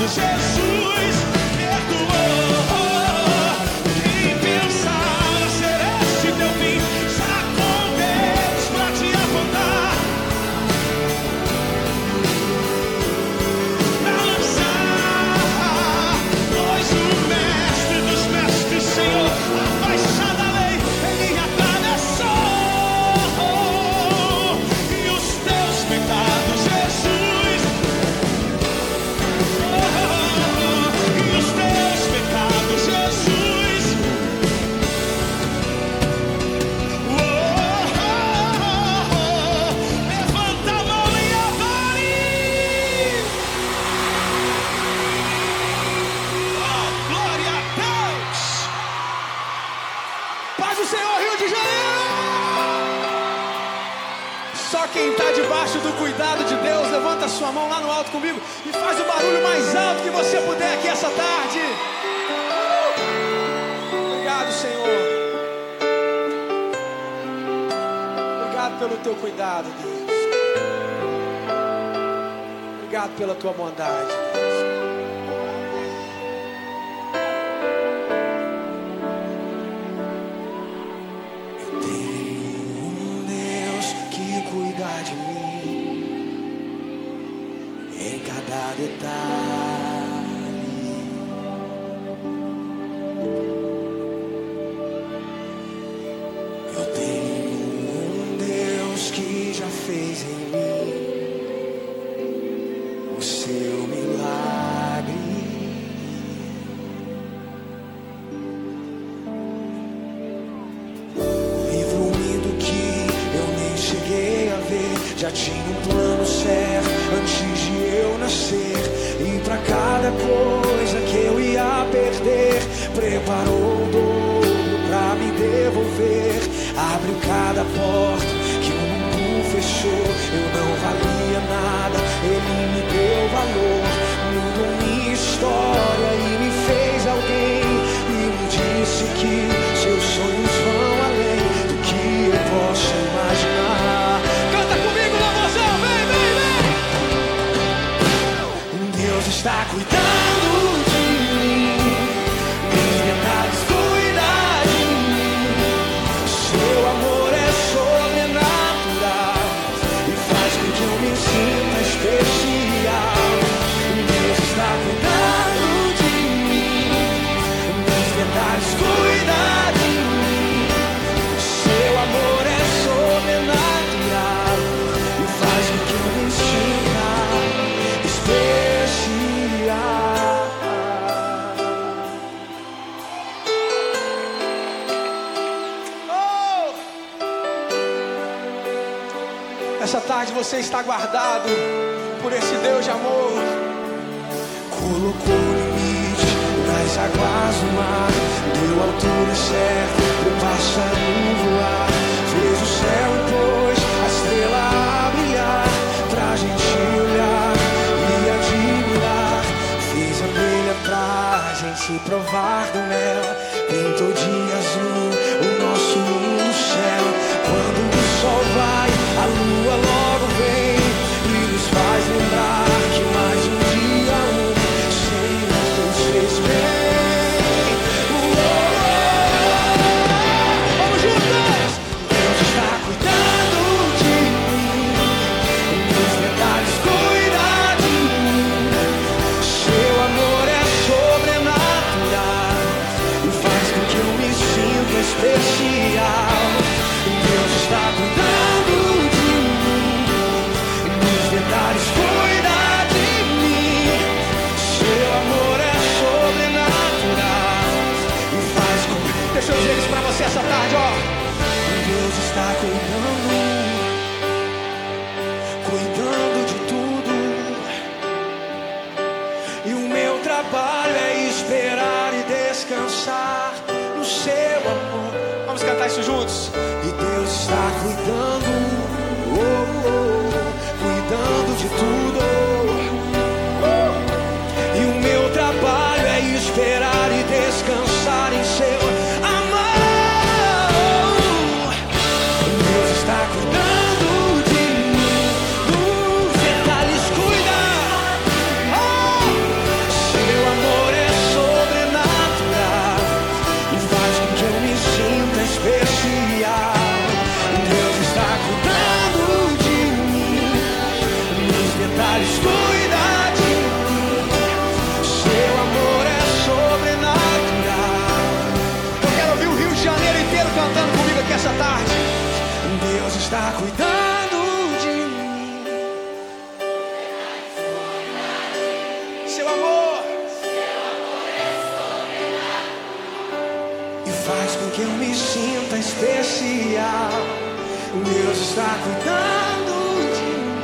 Jesus perdoou. Quem pensava ser este teu fim, já com Deus pra te apontar, pra lançar, pois o mestre dos mestres, Senhor, a faixa da lei, ele atravessou, e os teus pecados, Jesus, e os teus pecados, Jesus, levanta a mão e adore. Oh, glória a Deus. Paz do Senhor, Rio de Janeiro. Só quem está debaixo do cuidado de Deus, levanta sua mão lá no alto comigo e faz o barulho mais alto que você puder aqui essa tarde. Obrigado, Senhor. Obrigado pelo teu cuidado, Deus. Obrigado pela tua bondade, Deus. Eu tenho um Deus que cuida de mim em cada detalhe. Eu tenho um Deus que já fez em mim o seu milagre. Livro-me do que eu nem cheguei a ver. Já tinha um plano certo antes de eu nascer. E pra cada coisa que eu ia perder, preparou o dobro pra me devolver. Abriu cada porta que o mundo fechou. Eu não valia nada, ele me deu valor. Mudou minha história e me fez alguém. E me disse que seus sonhos vão além do que eu posso imaginar. Canta comigo, louvorzão, vem, vem, vem. Deus está cuidando de mim, meus detalhes cuida de mim. Seu amor é sobrenatural e faz com que eu me sinta especial. Deus está cuidando de mim, meus detalhes cuida de mim. Seu amor é sobrenatural e faz com que eu me sinta especial. Oh! Essa tarde você está guardado por esse Deus de amor. Colocou limite nas águas do mar, deu a altura certa pro passarinho voar. Fez o céu e pôs a estrela a brilhar, pra gente olhar e admirar. Fez a abelha pra gente provar do mel. Pintou de azul o nosso lindo céu. Quando o sol vai, a lua logo vem e nos faz lembrar que mais um dia o Senhor nos fez bem. Vamos juntos! Deus está cuidando de mim, meus detalhes cuida de mim. Seu amor é sobrenatural e faz com que eu me sinta especial. Deus está cuidando de mim, meus detalhes cuida de mim. Seu amor é sobrenatural e faz com... Deixa eu dizer isso pra você essa tarde, ó. Deus está cuidando de tudo. E o meu trabalho é esperar e descansar no seu amor. Vamos cantar isso juntos? E Deus está cuidando, cuidando de tudo. E o meu trabalho é esperar e descansar em seu amor. Deus está cuidando de mim, dos detalhes cuida. com que eu me sinta especial. Deus está cuidando de mim.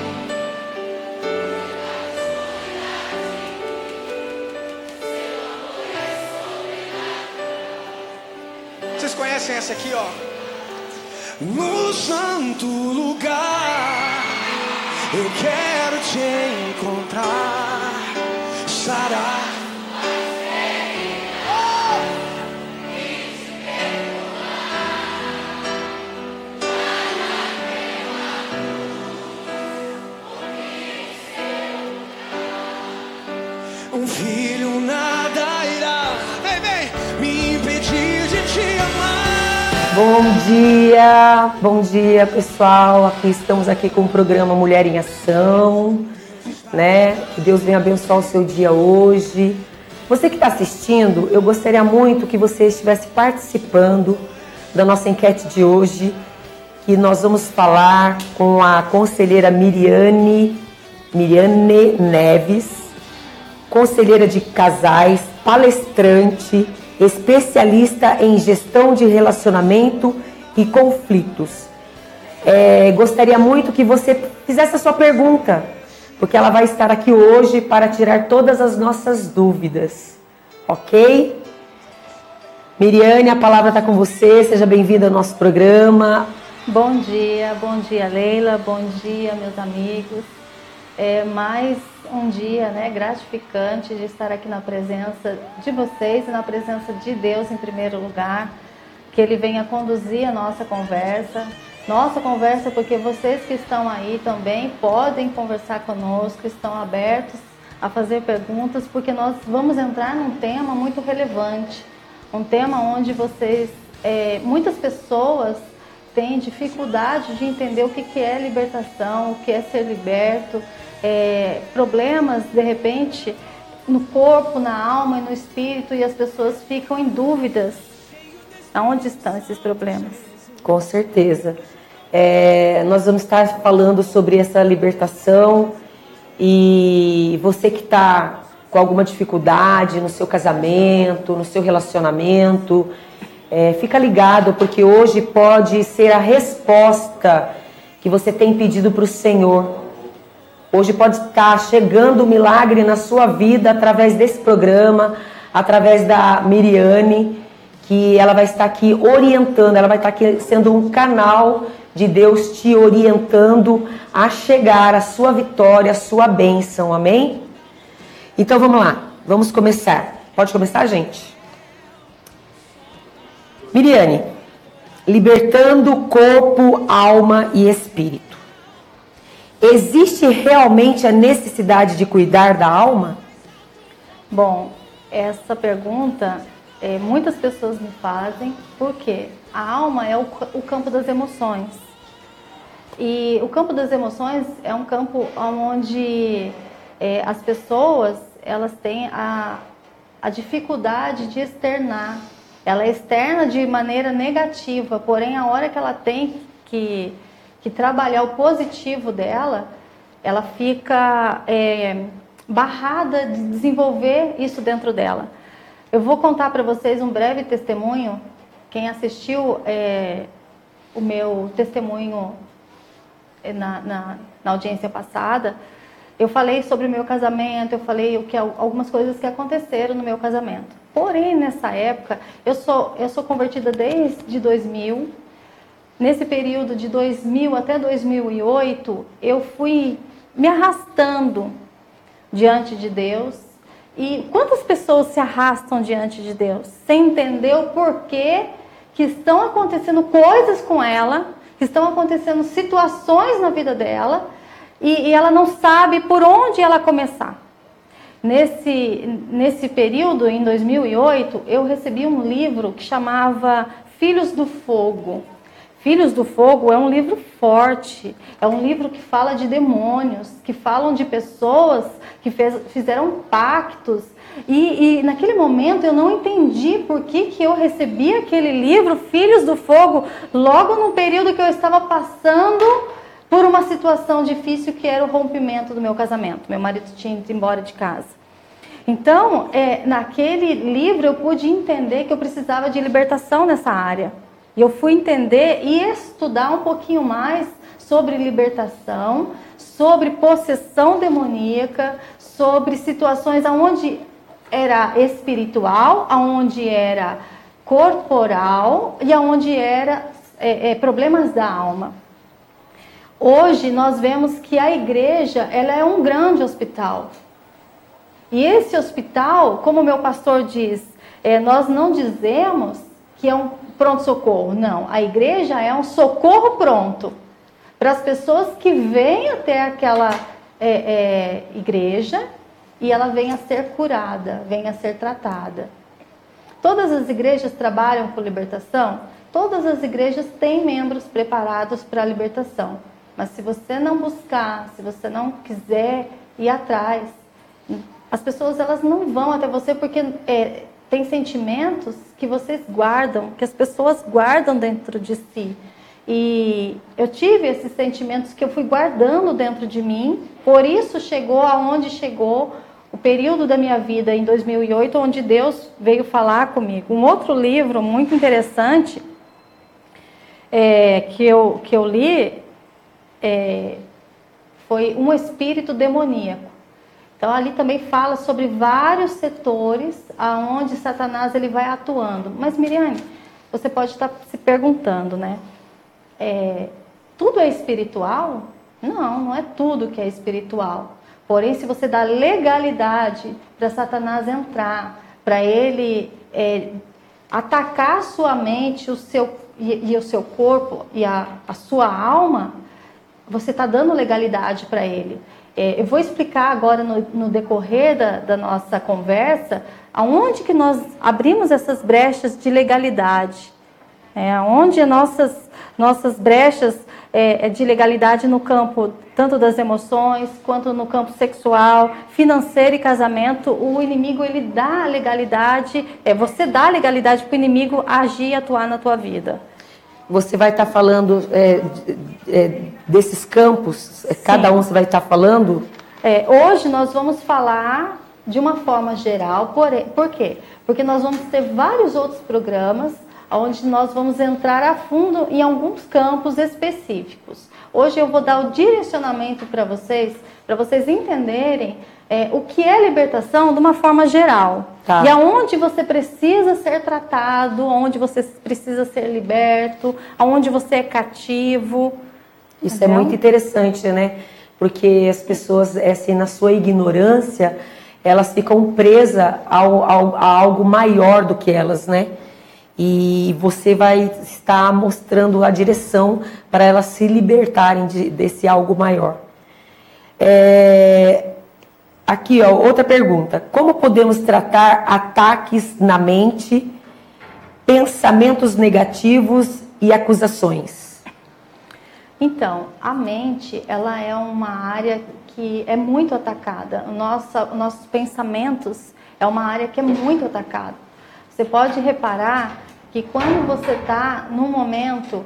Vocês conhecem essa aqui, ó? No santo lugar eu quero te encontrar, sarar. Um filho nada irá, vem, me impedir de te amar. Bom dia pessoal, estamos aqui com o programa Mulher em Ação, né? Que Deus venha abençoar o seu dia hoje. Você que está assistindo, eu gostaria muito que você estivesse participando da nossa enquete de hoje, que nós vamos falar com a conselheira Miriane Neves, conselheira de casais, palestrante, especialista em gestão de relacionamento e conflitos. Gostaria muito que você fizesse a sua pergunta, porque ela vai estar aqui hoje para tirar todas as nossas dúvidas, ok? Miriane, a palavra está com você, seja bem-vinda ao nosso programa. Bom dia Leila, bom dia meus amigos. Mais um dia, né, gratificante de estar aqui na presença de vocês e na presença de Deus em primeiro lugar, que Ele venha conduzir a nossa conversa, porque vocês que estão aí também podem conversar conosco, estão abertos a fazer perguntas, porque nós vamos entrar num tema muito relevante, um tema onde muitas pessoas têm dificuldade de entender o que é libertação, o que é ser liberto, problemas de repente no corpo, na alma e no espírito, e as pessoas ficam em dúvidas aonde estão esses problemas. Com certeza. Nós vamos estar falando sobre essa libertação, e você que está com alguma dificuldade no seu casamento, no seu relacionamento, fica ligado, porque hoje pode ser a resposta que você tem pedido para o Senhor. Hoje pode estar chegando um milagre na sua vida através desse programa, através da Miriane, que ela vai estar aqui orientando, ela vai estar aqui sendo um canal de Deus te orientando a chegar à sua vitória, à sua bênção, amém? Então vamos lá, vamos começar. Pode começar, gente? Miriane, libertando corpo, alma e espírito. Existe realmente a necessidade de cuidar da alma? Bom, essa pergunta muitas pessoas me fazem, porque a alma é o campo das emoções. E o campo das emoções é um campo onde as pessoas elas têm a dificuldade de externar. Ela externa de maneira negativa, porém a hora que ela tem que trabalhar o positivo dela, ela fica barrada de desenvolver isso dentro dela. Eu vou contar para vocês um breve testemunho. Quem assistiu o meu testemunho na audiência passada, eu falei sobre o meu casamento, eu falei algumas coisas que aconteceram no meu casamento. Porém, nessa época, eu sou convertida desde 2000. Nesse período de 2000 até 2008, eu fui me arrastando diante de Deus. E quantas pessoas se arrastam diante de Deus sem entender o porquê que estão acontecendo coisas com ela, que estão acontecendo situações na vida dela, e ela não sabe por onde ela começar. Nesse período, em 2008, eu recebi um livro que chamava Filhos do Fogo. Filhos do Fogo é um livro forte, é um livro que fala de demônios, que falam de pessoas que fizeram pactos. E naquele momento eu não entendi por que eu recebi aquele livro, Filhos do Fogo, logo no período que eu estava passando por uma situação difícil, que era o rompimento do meu casamento. Meu marido tinha ido embora de casa. Então, naquele livro eu pude entender que eu precisava de libertação nessa área. E eu fui entender e estudar um pouquinho mais sobre libertação, sobre possessão demoníaca, sobre situações onde era espiritual, onde era corporal e onde era problemas da alma. Hoje nós vemos que a igreja ela é um grande hospital. E esse hospital, como o meu pastor diz, nós não dizemos que é um pronto-socorro. Não, a igreja é um socorro pronto para as pessoas que vêm até aquela igreja e ela venha a ser curada, venha a ser tratada. Todas as igrejas trabalham com libertação? Todas as igrejas têm membros preparados para a libertação. Mas se você não buscar, se você não quiser ir atrás, as pessoas elas não vão até você porque tem sentimentos que vocês guardam, que as pessoas guardam dentro de si. E eu tive esses sentimentos que eu fui guardando dentro de mim, por isso chegou aonde chegou o período da minha vida em 2008, onde Deus veio falar comigo. Um outro livro muito interessante que eu li foi Um Espírito Demoníaco. Então ali também fala sobre vários setores aonde Satanás ele vai atuando. Mas Miriane, você pode estar se perguntando, né? Tudo é espiritual? Não, não é tudo que é espiritual. Porém, se você dá legalidade para Satanás entrar, para ele atacar a sua mente, o seu corpo e a sua alma, você está dando legalidade para ele. Eu vou explicar agora no decorrer da nossa conversa aonde que nós abrimos essas brechas de legalidade. Onde nossas brechas de legalidade no campo tanto das emoções quanto no campo sexual, financeiro e casamento, o inimigo ele dá legalidade, você dá legalidade para o inimigo agir e atuar na tua vida. Você vai estar falando desses campos, cada um você vai estar falando? Hoje nós vamos falar de uma forma geral, por quê? Porque nós vamos ter vários outros programas onde nós vamos entrar a fundo em alguns campos específicos. Hoje eu vou dar o direcionamento para vocês entenderem o que é libertação de uma forma geral. Tá. E aonde você precisa ser tratado, aonde você precisa ser liberto, aonde você é cativo. Isso entendeu? É muito interessante, né? Porque as pessoas, assim, na sua ignorância, elas ficam presas a algo maior do que elas, né? E você vai estar mostrando a direção para elas se libertarem desse algo maior. Aqui, ó, outra pergunta. Como podemos tratar ataques na mente, pensamentos negativos e acusações? Então, a mente, ela é uma área que é muito atacada. Nossos pensamentos é uma área que é muito atacada. Você pode reparar que quando você está num momento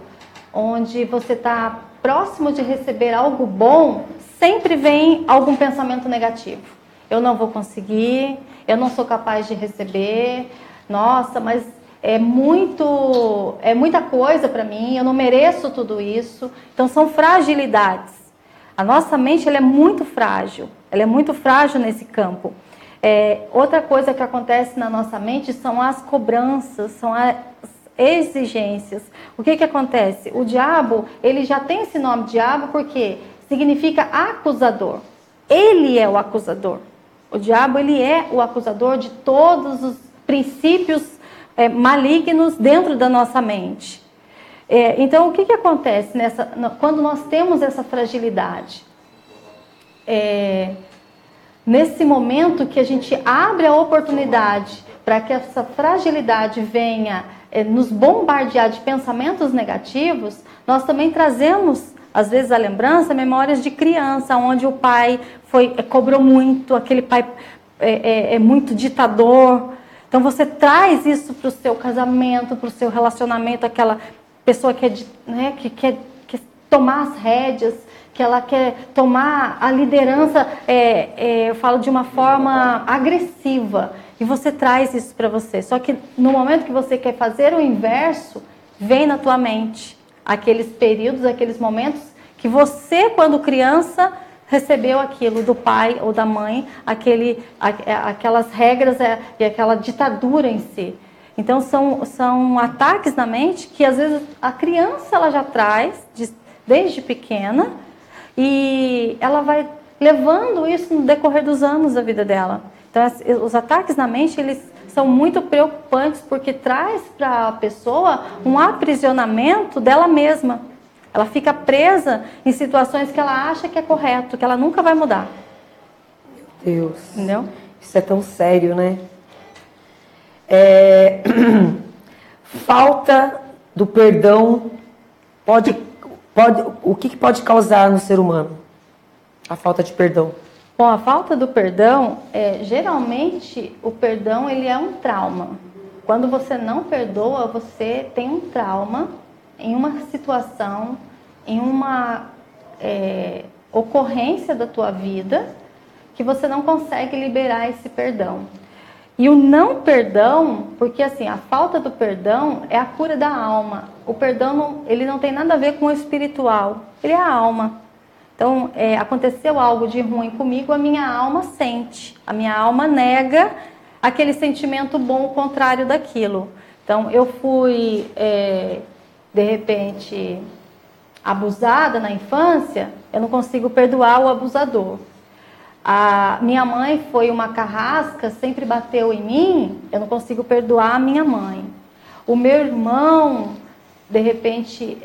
onde você está próximo de receber algo bom, sempre vem algum pensamento negativo. Eu não vou conseguir, eu não sou capaz de receber, nossa, mas é muita coisa para mim, eu não mereço tudo isso. Então são fragilidades. A nossa mente ela é muito frágil nesse campo. Outra coisa que acontece na nossa mente são as cobranças, são as exigências. O que acontece? O diabo, ele já tem esse nome diabo porque significa acusador. Ele é o acusador. O diabo, ele é o acusador de todos os princípios malignos dentro da nossa mente. Então, o que acontece quando nós temos essa fragilidade? Nesse momento que a gente abre a oportunidade para que essa fragilidade venha nos bombardear de pensamentos negativos, nós também trazemos, às vezes, a lembrança, memórias de criança, onde o pai cobrou muito, aquele pai é muito ditador. Então você traz isso para o seu casamento, para o seu relacionamento, aquela pessoa que quer tomar as rédeas, que ela quer tomar a liderança, eu falo de uma forma agressiva, e você traz isso para você. Só que no momento que você quer fazer o inverso, vem na tua mente aqueles períodos, aqueles momentos que você, quando criança, recebeu aquilo do pai ou da mãe, aquelas regras e aquela ditadura em si. Então são ataques na mente que às vezes a criança ela já traz desde pequena, e ela vai levando isso no decorrer dos anos da vida dela. Então os ataques na mente, eles são muito preocupantes, porque traz para a pessoa um aprisionamento dela mesma. Ela fica presa em situações que ela acha que é correto, que ela nunca vai mudar. Meu Deus. Entendeu? Isso é tão sério, né? Falta do perdão o que pode causar no ser humano? A falta de perdão. Bom, a falta do perdão, geralmente o perdão ele é um trauma. Quando você não perdoa, você tem um trauma em uma situação, em uma ocorrência da tua vida, que você não consegue liberar esse perdão. E o não perdão, porque assim, a falta do perdão é a cura da alma. O perdão, ele não tem nada a ver com o espiritual, ele é a alma. Então, aconteceu algo de ruim comigo, a minha alma sente. A minha alma nega aquele sentimento bom, o contrário daquilo. Então, eu fui, de repente, abusada na infância, eu não consigo perdoar o abusador. A minha mãe foi uma carrasca, sempre bateu em mim, eu não consigo perdoar a minha mãe. O meu irmão, de repente,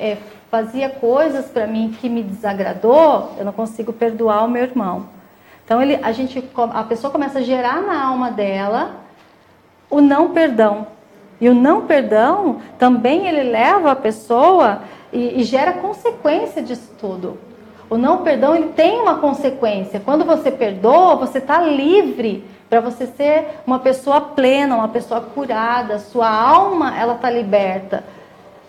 fazia coisas para mim que me desagradou, eu não consigo perdoar o meu irmão. Então a pessoa começa a gerar na alma dela o não perdão. E o não perdão também ele leva a pessoa e gera consequência disso tudo. O não perdão ele tem uma consequência. Quando você perdoa, você está livre para você ser uma pessoa plena, uma pessoa curada. Sua alma ela está liberta.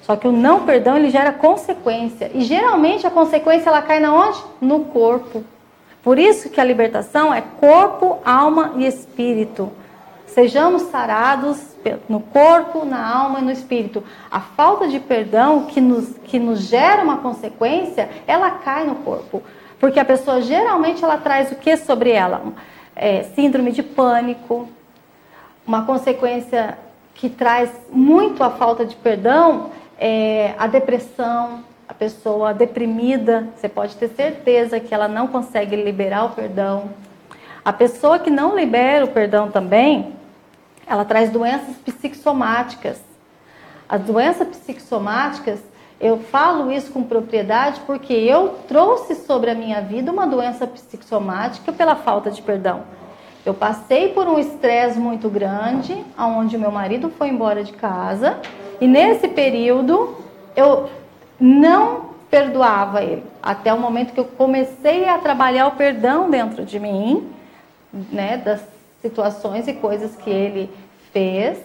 Só que o não perdão ele gera consequência. E geralmente a consequência ela cai na onde? No corpo. Por isso que a libertação é corpo, alma e espírito. Sejamos sarados no corpo, na alma e no espírito. A falta de perdão que nos gera uma consequência, ela cai no corpo. Porque a pessoa geralmente ela traz o que sobre ela? Síndrome de pânico. Uma consequência que traz muito a falta de perdão é a depressão. A pessoa deprimida, você pode ter certeza que ela não consegue liberar o perdão. A pessoa que não libera o perdão também, ela traz doenças psicossomáticas. As doenças psicossomáticas, eu falo isso com propriedade porque eu trouxe sobre a minha vida uma doença psicossomática pela falta de perdão. Eu passei por um estresse muito grande, onde meu marido foi embora de casa, e nesse período eu não perdoava ele. Até o momento que eu comecei a trabalhar o perdão dentro de mim, né, das situações e coisas que ele fez,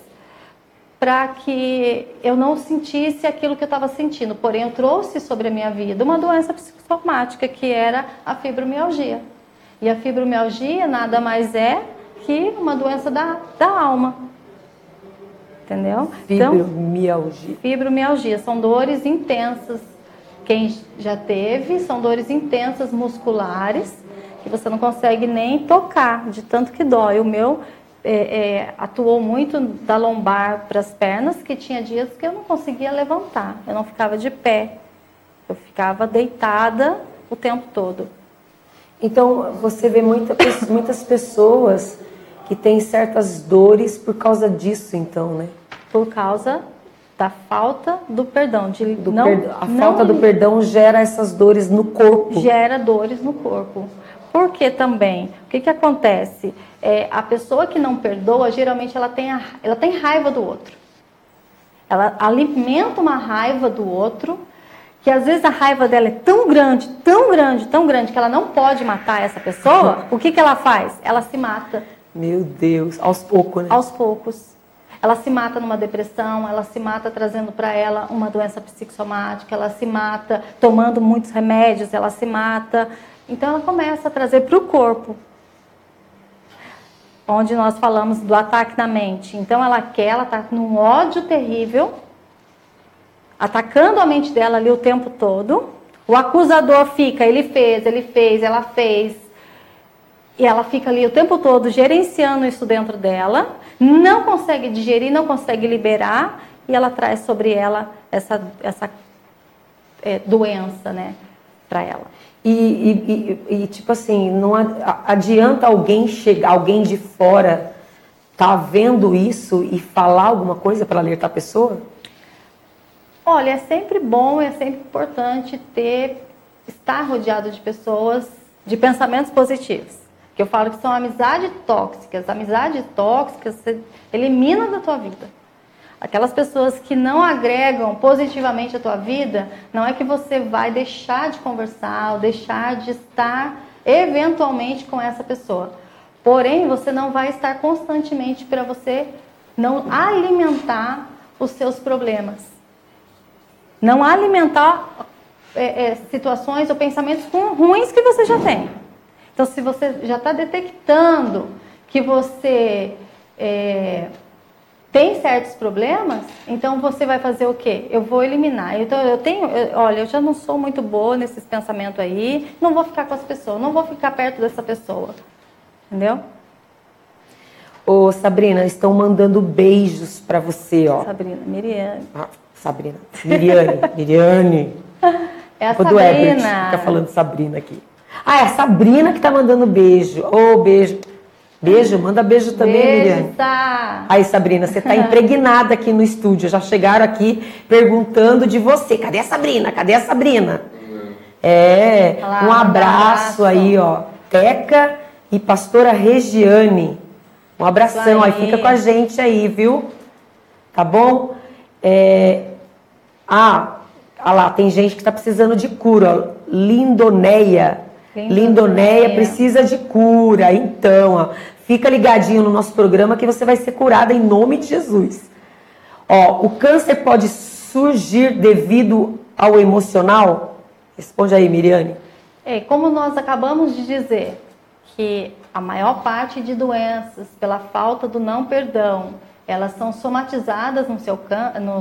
para que eu não sentisse aquilo que eu estava sentindo. Porém, eu trouxe sobre a minha vida uma doença psicossomática, que era a fibromialgia. E a fibromialgia nada mais é que uma doença da alma. Entendeu? Fibromialgia. Então, fibromialgia são dores intensas. Quem já teve, são dores intensas musculares, que você não consegue nem tocar, de tanto que dói. O meu atuou muito da lombar para as pernas, que tinha dias que eu não conseguia levantar, eu não ficava de pé, eu ficava deitada o tempo todo. Então, você vê muitas pessoas que têm certas dores por causa disso, então, né? Por causa da falta do perdão. A falta do perdão gera essas dores no corpo. Gera dores no corpo. Por que também? O que acontece? A pessoa que não perdoa, geralmente ela tem raiva do outro. Ela alimenta uma raiva do outro, que às vezes a raiva dela é tão grande, tão grande, tão grande, que ela não pode matar essa pessoa. O que ela faz? Ela se mata. Meu Deus, aos poucos, né? Aos poucos. ela se mata numa depressão, ela se mata trazendo para ela uma doença psicossomática, ela se mata tomando muitos remédios, ela se mata. Então ela começa a trazer para o corpo, onde nós falamos do ataque na mente. Então ela está num ódio terrível, atacando a mente dela ali o tempo todo. O acusador fica, ele fez, ela fez. E ela fica ali o tempo todo gerenciando isso dentro dela, não consegue digerir, não consegue liberar, e ela traz sobre ela essa doença, né, para ela. E tipo assim, não adianta alguém de fora tá vendo isso e falar alguma coisa para alertar a pessoa? Olha, é sempre bom, é sempre importante estar rodeado de pessoas de pensamentos positivos. Que eu falo que são amizades tóxicas. Amizades tóxicas você elimina da tua vida. Aquelas pessoas que não agregam positivamente a tua vida, não é que você vai deixar de conversar ou deixar de estar eventualmente com essa pessoa. Porém, você não vai estar constantemente para você não alimentar os seus problemas. Não alimentar situações ou pensamentos ruins que você já tem. Então, se você já está detectando que você tem certos problemas, então você vai fazer o quê? Eu vou eliminar. Então, olha, eu já não sou muito boa nesses pensamentos aí, não vou ficar com as pessoas, não vou ficar perto dessa pessoa. Entendeu? Ô, Sabrina, estão mandando beijos para você, ó. Sabrina, Miriane. Sabrina. Miriane. É a do Sabrina. Herbert, fica falando Sabrina aqui. É a Sabrina que tá mandando beijo. Beijo. Beijo, manda beijo também, Miriane. Aí, Sabrina, você tá impregnada aqui no estúdio. Já chegaram aqui perguntando de você. Cadê a Sabrina? Cadê a Sabrina? Um abraço aí, ó. Teca e pastora Regiane. Um abração aí, fica com a gente aí, viu? Tá bom? Lá, tem gente que tá precisando de cura, ó. Lindoneia precisa de cura. Então, ó, fica ligadinho no nosso programa que você vai ser curada em nome de Jesus. Ó, o câncer pode surgir devido ao emocional? Responde aí, Miriane. Como nós acabamos de dizer, que a maior parte de doenças, pela falta do não perdão, elas são somatizadas no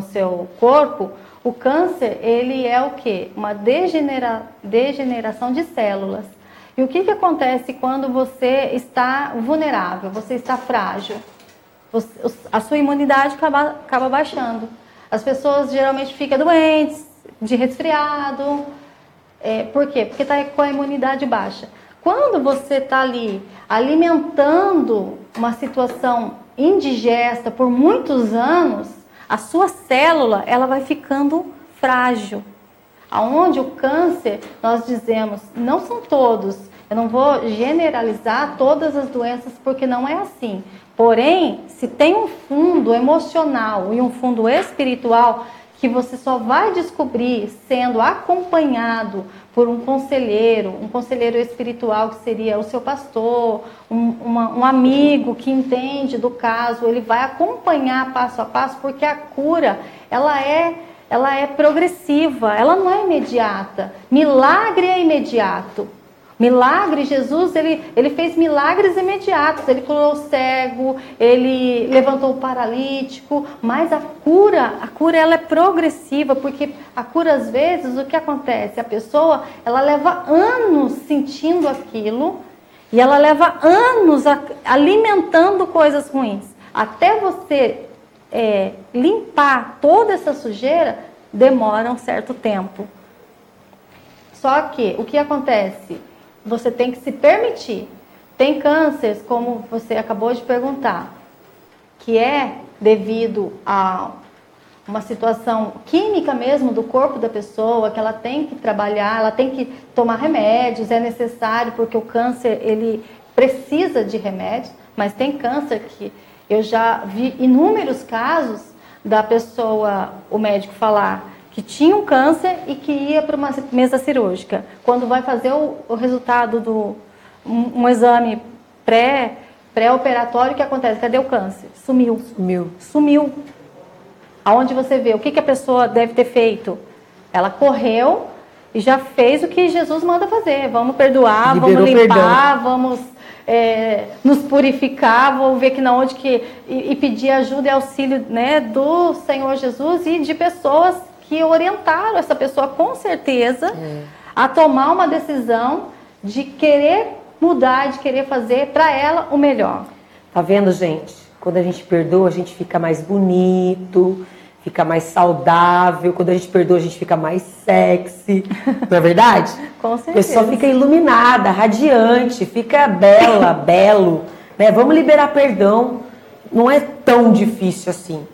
seu corpo. O câncer, ele é o quê? Uma degeneração de células. E o que acontece quando você está vulnerável, você está frágil? A sua imunidade acaba baixando. As pessoas geralmente ficam doentes, de resfriado. Por quê? Porque está com a imunidade baixa. Quando você está ali alimentando uma situação indigesta por muitos anos, a sua célula ela vai ficando frágil. Aonde o câncer, nós dizemos, não são todos, eu não vou generalizar todas as doenças porque não é assim. Porém, se tem um fundo emocional e um fundo espiritual que você só vai descobrir sendo acompanhado por um conselheiro espiritual que seria o seu pastor, um amigo que entende do caso, ele vai acompanhar passo a passo, porque a cura, ela é progressiva, ela não é imediata. Milagre é imediato. Milagre, Jesus, ele fez milagres imediatos. Ele curou o cego, ele levantou o paralítico. Mas a cura ela é progressiva, porque a cura, às vezes, o que acontece? A pessoa, ela leva anos sentindo aquilo e ela leva anos alimentando coisas ruins. Até você limpar toda essa sujeira, demora um certo tempo. Só que, o que acontece? Você tem que se permitir. Tem cânceres, como você acabou de perguntar, que é devido a uma situação química mesmo do corpo da pessoa, que ela tem que trabalhar, ela tem que tomar remédios, é necessário, porque o câncer, ele precisa de remédios, mas tem câncer que eu já vi inúmeros casos da pessoa, o médico falar que tinha um câncer e que ia para uma mesa cirúrgica. Quando vai fazer o resultado um exame Pré-operatório, o que acontece? Cadê o câncer? Sumiu. Sumiu. Aonde você vê? O que a pessoa deve ter feito? Ela correu e já fez o que Jesus manda fazer. Vamos perdoar, Liberou vamos limpar, perdão. vamos nos purificar, vamos ver que na onde que... E pedir ajuda e auxílio, né, do Senhor Jesus e de pessoas que orientaram essa pessoa, com certeza, a tomar uma decisão de querer mudar, de querer fazer para ela o melhor. Tá vendo, gente? Quando a gente perdoa, a gente fica mais bonito, fica mais saudável. Quando a gente perdoa, a gente fica mais sexy. Não é verdade? Com certeza. A pessoa fica iluminada, radiante, fica bela, belo. Né? Vamos liberar perdão. Não é tão difícil assim,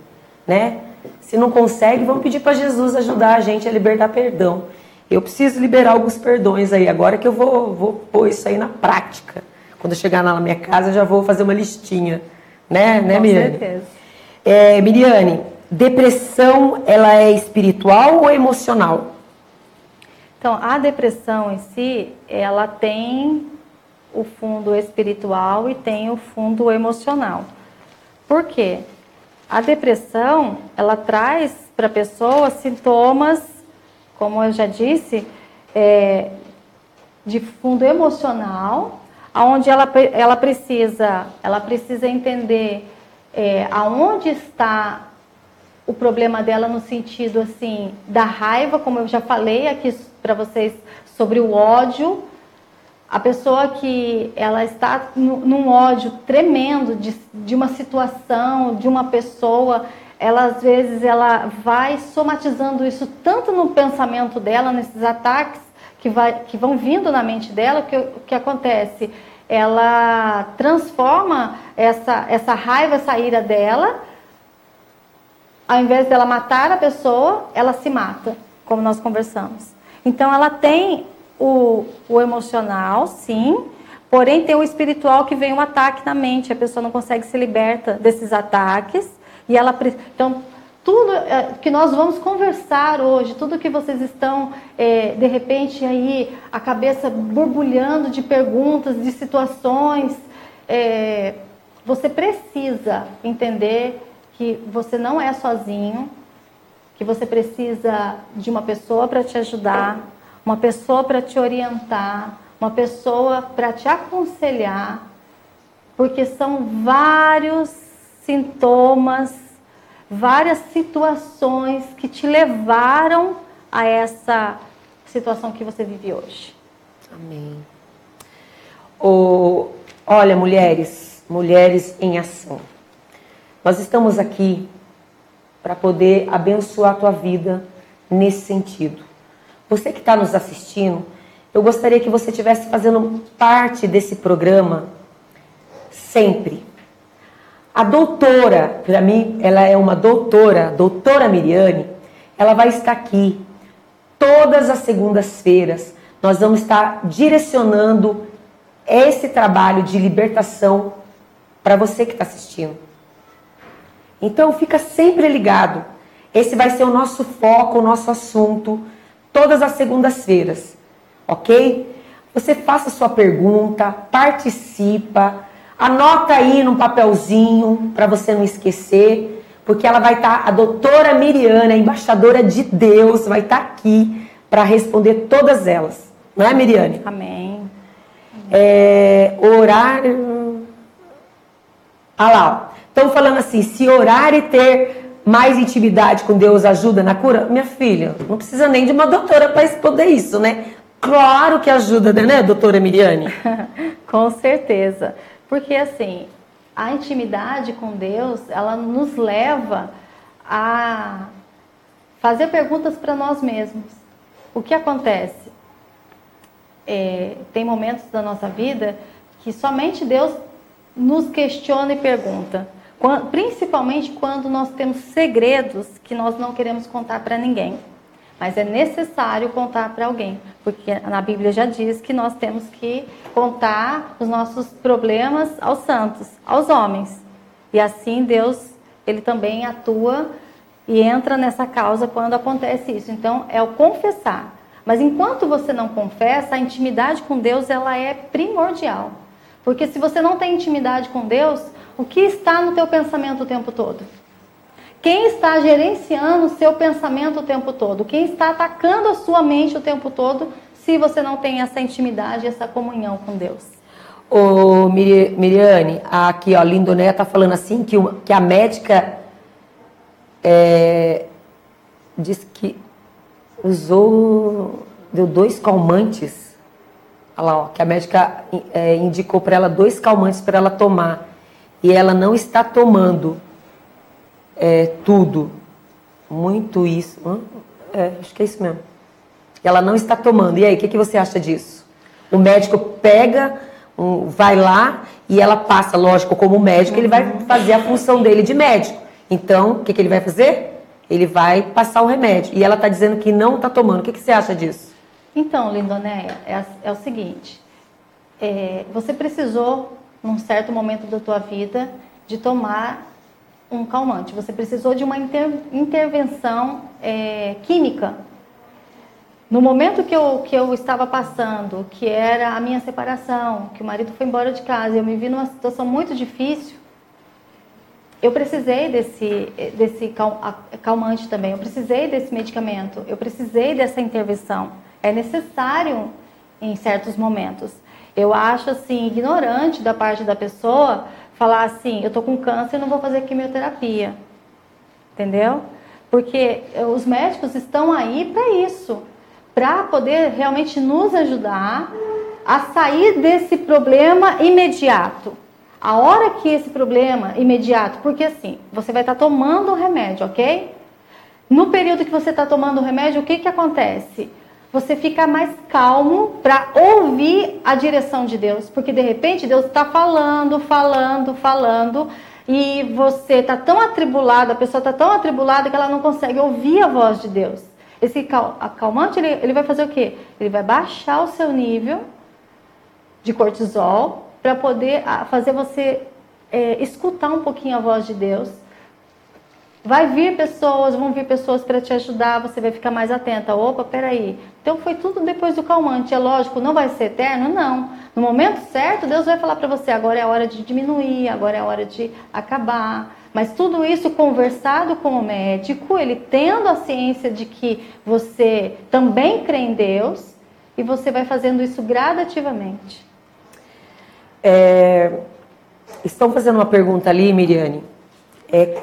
né? Se não consegue, vamos pedir para Jesus ajudar a gente a libertar perdão. Eu preciso liberar alguns perdões aí, agora que eu vou pôr isso aí na prática. Quando eu chegar na minha casa, eu já vou fazer uma listinha. Né, Miriane? Com certeza. Miriane, depressão, ela é espiritual ou emocional? Então, a depressão em si, ela tem o fundo espiritual e tem o fundo emocional. Por quê? A depressão, ela traz para a pessoa sintomas, como eu já disse, de fundo emocional, onde ela precisa entender aonde está o problema dela no sentido assim da raiva, como eu já falei aqui para vocês sobre o ódio. A pessoa que ela está num ódio tremendo de uma situação, de uma pessoa, ela às vezes ela vai somatizando isso tanto no pensamento dela, nesses ataques que vão vindo na mente dela, o que acontece? Ela transforma essa raiva, essa ira dela, ao invés dela matar a pessoa, ela se mata, como nós conversamos. Então ela tem o emocional, sim, porém tem o espiritual, que vem um ataque na mente, a pessoa não consegue se liberta desses ataques, e ela... Então, tudo que nós vamos conversar hoje, tudo que vocês estão, de repente, aí, a cabeça borbulhando de perguntas, de situações, você precisa entender que você não é sozinho, que você precisa de uma pessoa para te ajudar, uma pessoa para te orientar, uma pessoa para te aconselhar, porque são vários sintomas, várias situações que te levaram a essa situação que você vive hoje. Amém. Olha, mulheres em ação. Nós estamos aqui para poder abençoar a tua vida nesse sentido. Você que está nos assistindo, eu gostaria que você estivesse fazendo parte desse programa sempre. A doutora, para mim, ela é uma doutora Miriane, ela vai estar aqui todas as segundas-feiras. Nós vamos estar direcionando esse trabalho de libertação para você que está assistindo. Então, fica sempre ligado. Esse vai ser o nosso foco, o nosso assunto, todas as segundas-feiras, ok? Você faça sua pergunta, participa. Anota aí num papelzinho para você não esquecer, porque ela vai estar, a doutora Miriane, a embaixadora de Deus, vai estar aqui para responder todas elas. Não é, Miriane? Amém. Horário... lá. Estão falando assim, se orar e ter mais intimidade com Deus ajuda na cura? Minha filha, não precisa nem de uma doutora para responder isso, né? Claro que ajuda, né, doutora Miriane? Com certeza. Porque, assim, a intimidade com Deus, ela nos leva a fazer perguntas para nós mesmos. O que acontece? Tem momentos da nossa vida que somente Deus nos questiona e pergunta. Principalmente quando nós temos segredos que nós não queremos contar para ninguém. Mas é necessário contar para alguém, porque na Bíblia já diz que nós temos que contar os nossos problemas aos santos, aos homens. E assim Deus, ele também atua e entra nessa causa quando acontece isso. Então, é o confessar. Mas enquanto você não confessa, a intimidade com Deus, ela é primordial. Porque se você não tem intimidade com Deus, o que está no teu pensamento o tempo todo? Quem está gerenciando o seu pensamento o tempo todo? Quem está atacando a sua mente o tempo todo se você não tem essa intimidade, essa comunhão com Deus? Ô, Miriane, aqui, ó, Lindonéia está falando assim que a médica diz que deu 2 calmantes. Olha lá, ó, que a médica indicou para ela 2 calmantes para ela tomar. E ela não está tomando tudo. Muito isso. Acho que é isso mesmo. Ela não está tomando. E aí, o que você acha disso? O médico pega, vai lá e ela passa, lógico, como médico, ele vai fazer a função dele de médico. Então, o que ele vai fazer? Ele vai passar o remédio. E ela está dizendo que não está tomando. O que você acha disso? Então, Lindonéia, é o seguinte. Você precisou, num certo momento da tua vida, de tomar um calmante. Você precisou de uma intervenção química. No momento que eu estava passando, que era a minha separação, que o marido foi embora de casa, eu me vi numa situação muito difícil, eu precisei desse calmante também, eu precisei desse medicamento, eu precisei dessa intervenção. É necessário em certos momentos. Eu acho assim, ignorante da parte da pessoa falar assim, eu tô com câncer e não vou fazer quimioterapia. Entendeu? Porque os médicos estão aí para isso, para poder realmente nos ajudar a sair desse problema imediato. A hora que esse problema imediato, porque assim, você vai estar tomando o remédio, ok? No período que você está tomando o remédio, o que acontece? Você fica mais calmo para ouvir a direção de Deus, porque de repente Deus está falando, e você está tão atribulado, a pessoa está tão atribulada que ela não consegue ouvir a voz de Deus. Esse calmante, ele vai fazer o quê? Ele vai baixar o seu nível de cortisol para poder fazer você escutar um pouquinho a voz de Deus. Vão vir pessoas para te ajudar, você vai ficar mais atenta. Opa, peraí. Então foi tudo depois do calmante. É lógico, não vai ser eterno? Não. No momento certo, Deus vai falar para você, agora é a hora de diminuir, agora é a hora de acabar. Mas tudo isso conversado com o médico, ele tendo a ciência de que você também crê em Deus, e você vai fazendo isso gradativamente. Estão fazendo uma pergunta ali, Miriane.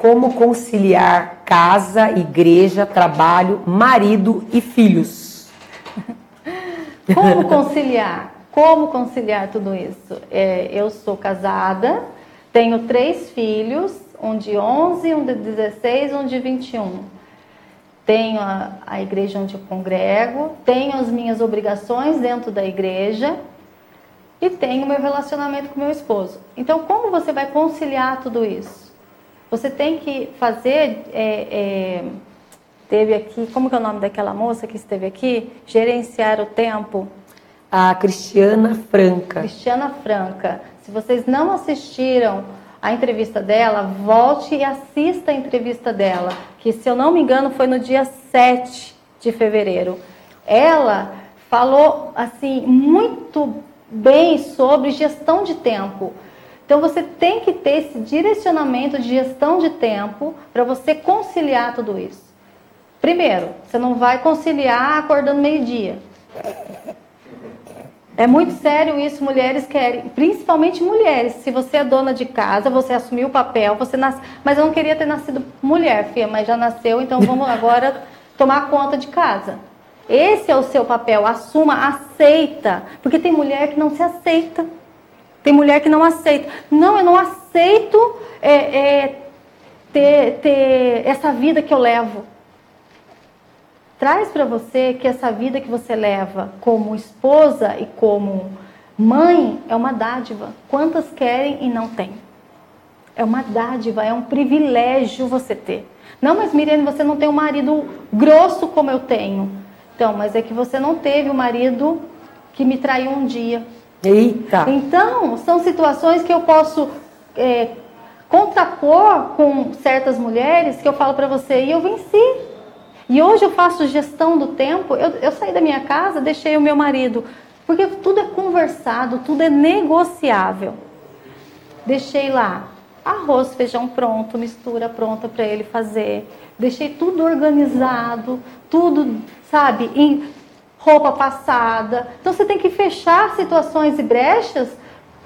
Como conciliar casa, igreja, trabalho, marido e filhos? Como conciliar? Como conciliar tudo isso? Eu sou casada, tenho 3 filhos, um de 11, um de 16, um de 21. Tenho a igreja onde eu congrego, tenho as minhas obrigações dentro da igreja e tenho o meu relacionamento com meu esposo. Então, como você vai conciliar tudo isso? Você tem que fazer, teve aqui, como que é o nome daquela moça que esteve aqui? Gerenciar o tempo. A Cristiana Franca. Cristiana Franca. Se vocês não assistiram a entrevista dela, volte e assista a entrevista dela, que se eu não me engano foi no dia 7 de fevereiro. Ela falou assim muito bem sobre gestão de tempo. Então você tem que ter esse direcionamento de gestão de tempo para você conciliar tudo isso. Primeiro, você não vai conciliar acordando meio-dia. É muito sério isso, mulheres querem, principalmente mulheres. Se você é dona de casa, você assumiu o papel, você nasce, mas eu não queria ter nascido mulher, filha, mas já nasceu, então vamos agora tomar conta de casa. Esse é o seu papel, assuma, aceita, porque tem mulher que não se aceita. Tem mulher que não aceita. Não, eu não aceito ter essa vida que eu levo. Traz para você que essa vida que você leva como esposa e como mãe é uma dádiva. Quantas querem e não têm? É uma dádiva, é um privilégio você ter. Não, mas Miriane, você não tem um marido grosso como eu tenho. Então, mas é que você não teve um marido que me traiu um dia. Eita! Então, são situações que eu posso contrapor com certas mulheres que eu falo para você, e eu venci. E hoje eu faço gestão do tempo. Eu saí da minha casa, deixei o meu marido Porque tudo é conversado, tudo é negociável. Deixei lá arroz, feijão pronto, mistura pronta para ele fazer. Deixei tudo organizado, tudo, sabe, em roupa passada. Então você tem que fechar situações e brechas,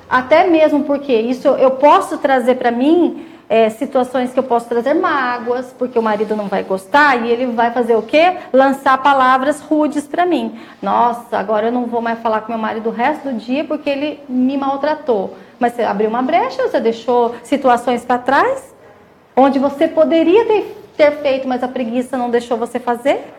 até mesmo porque isso eu posso trazer para mim situações que eu posso trazer mágoas, porque o marido não vai gostar e ele vai fazer o quê? Lançar palavras rudes para mim. Nossa, agora eu não vou mais falar com meu marido o resto do dia porque ele me maltratou. Mas você abriu uma brecha, você deixou situações para trás, onde você poderia ter feito, mas a preguiça não deixou você fazer.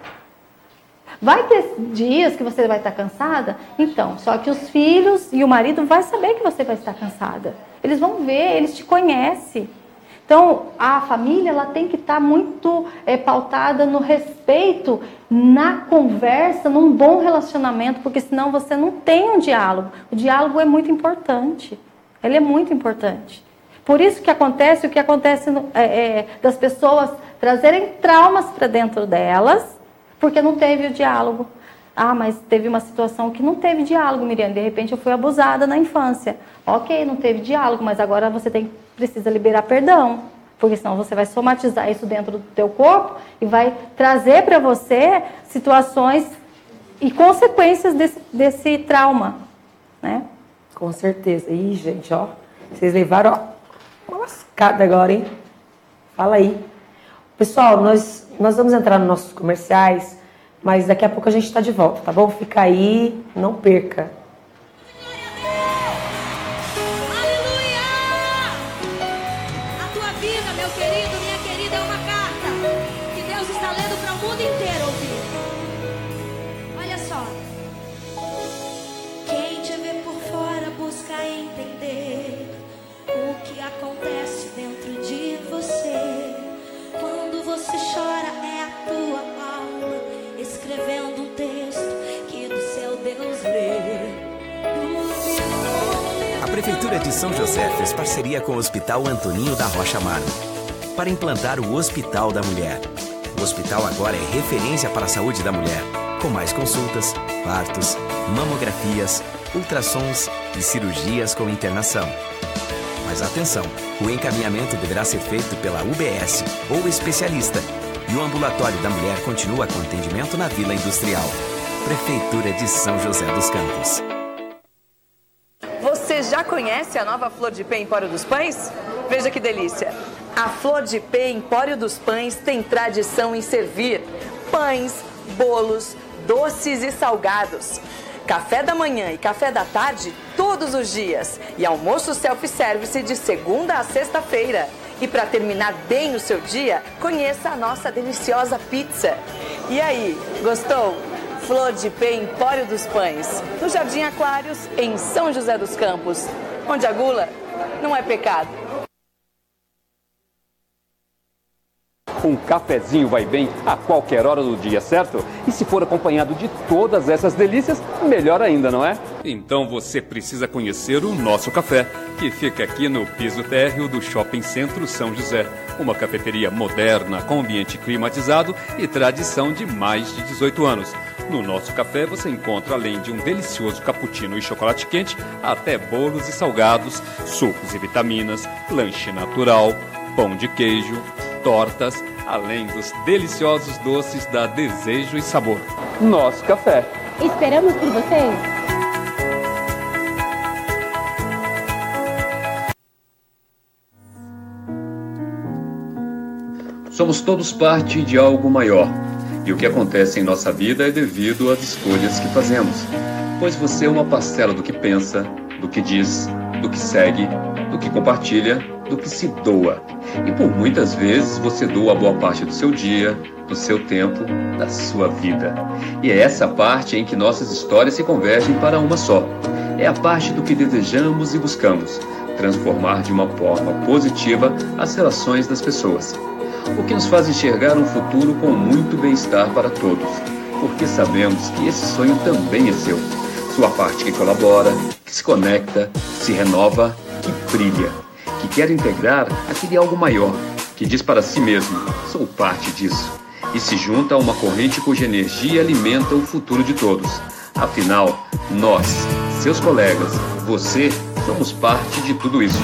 Vai ter dias que você vai estar cansada? Então, só que os filhos e o marido vai saber que você vai estar cansada. Eles vão ver, eles te conhecem. Então, a família ela tem que estar muito pautada no respeito, na conversa, num bom relacionamento, porque senão você não tem um diálogo. O diálogo é muito importante. Ele é muito importante. Por isso que acontece o que acontece das pessoas trazerem traumas para dentro delas, porque não teve o diálogo. Ah, mas teve uma situação que não teve diálogo, Miriam. De repente eu fui abusada na infância. Ok, não teve diálogo, mas agora você precisa liberar perdão. Porque senão você vai somatizar isso dentro do teu corpo e vai trazer para você situações e consequências desse trauma, né? Com certeza. Ih, gente, ó. Vocês levaram, ó, uma lascada agora, hein? Fala aí. Pessoal, nós vamos entrar nos nossos comerciais, mas daqui a pouco a gente está de volta, tá bom? Fica aí, não perca. Aleluia! A tua vida, meu querido, minha querida, é uma carta que Deus está lendo para o mundo inteiro ouvir. Olha só. Quem te vê por fora busca entender o que acontece dentro de você. Quando você chora é a tua alma escrevendo um texto que do seu Deus lê. A Prefeitura de São José fez parceria com o Hospital Antoninho da Rocha Amaro para implantar o Hospital da Mulher. O hospital agora é referência para a saúde da mulher, com mais consultas, partos, mamografias, ultrassons e cirurgias com internação. Mas atenção, o encaminhamento deverá ser feito pela UBS ou especialista, e o ambulatório da mulher continua com atendimento na Vila Industrial. Prefeitura de São José dos Campos. Você já conhece a nova Flor de Pé Empório dos Pães? Veja que delícia! A Flor de Pé Empório dos Pães tem tradição em servir pães, bolos, doces e salgados. Café da manhã e café da tarde todos os dias. E almoço self-service de segunda a sexta-feira. E para terminar bem o seu dia, conheça a nossa deliciosa pizza. E aí, gostou? Flor de Pé Empório dos Pães, no Jardim Aquários, em São José dos Campos, onde a gula não é pecado. Um cafezinho vai bem a qualquer hora do dia, certo? E se for acompanhado de todas essas delícias, melhor ainda, não é? Então você precisa conhecer o nosso café, que fica aqui no piso térreo do Shopping Centro São José. Uma cafeteria moderna, com ambiente climatizado e tradição de mais de 18 anos. No nosso café você encontra, além de um delicioso cappuccino e chocolate quente, até bolos e salgados, sucos e vitaminas, lanche natural, pão de queijo, tortas, além dos deliciosos doces da Desejo e Sabor. Nosso café. Esperamos por vocês! Somos todos parte de algo maior. E o que acontece em nossa vida é devido às escolhas que fazemos. Pois você é uma parcela do que pensa, do que diz, do que segue, do que compartilha, do que se doa. E por muitas vezes você doa boa parte do seu dia, do seu tempo, da sua vida. E é essa parte em que nossas histórias se convergem para uma só. É a parte do que desejamos e buscamos, transformar de uma forma positiva as relações das pessoas. O que nos faz enxergar um futuro com muito bem-estar para todos, porque sabemos que esse sonho também é seu. Sua parte que colabora, que se conecta, se renova e brilha, que quer integrar aquele algo maior, que diz para si mesmo, sou parte disso, e se junta a uma corrente cuja energia alimenta o futuro de todos. Afinal, nós, seus colegas, você, somos parte de tudo isso.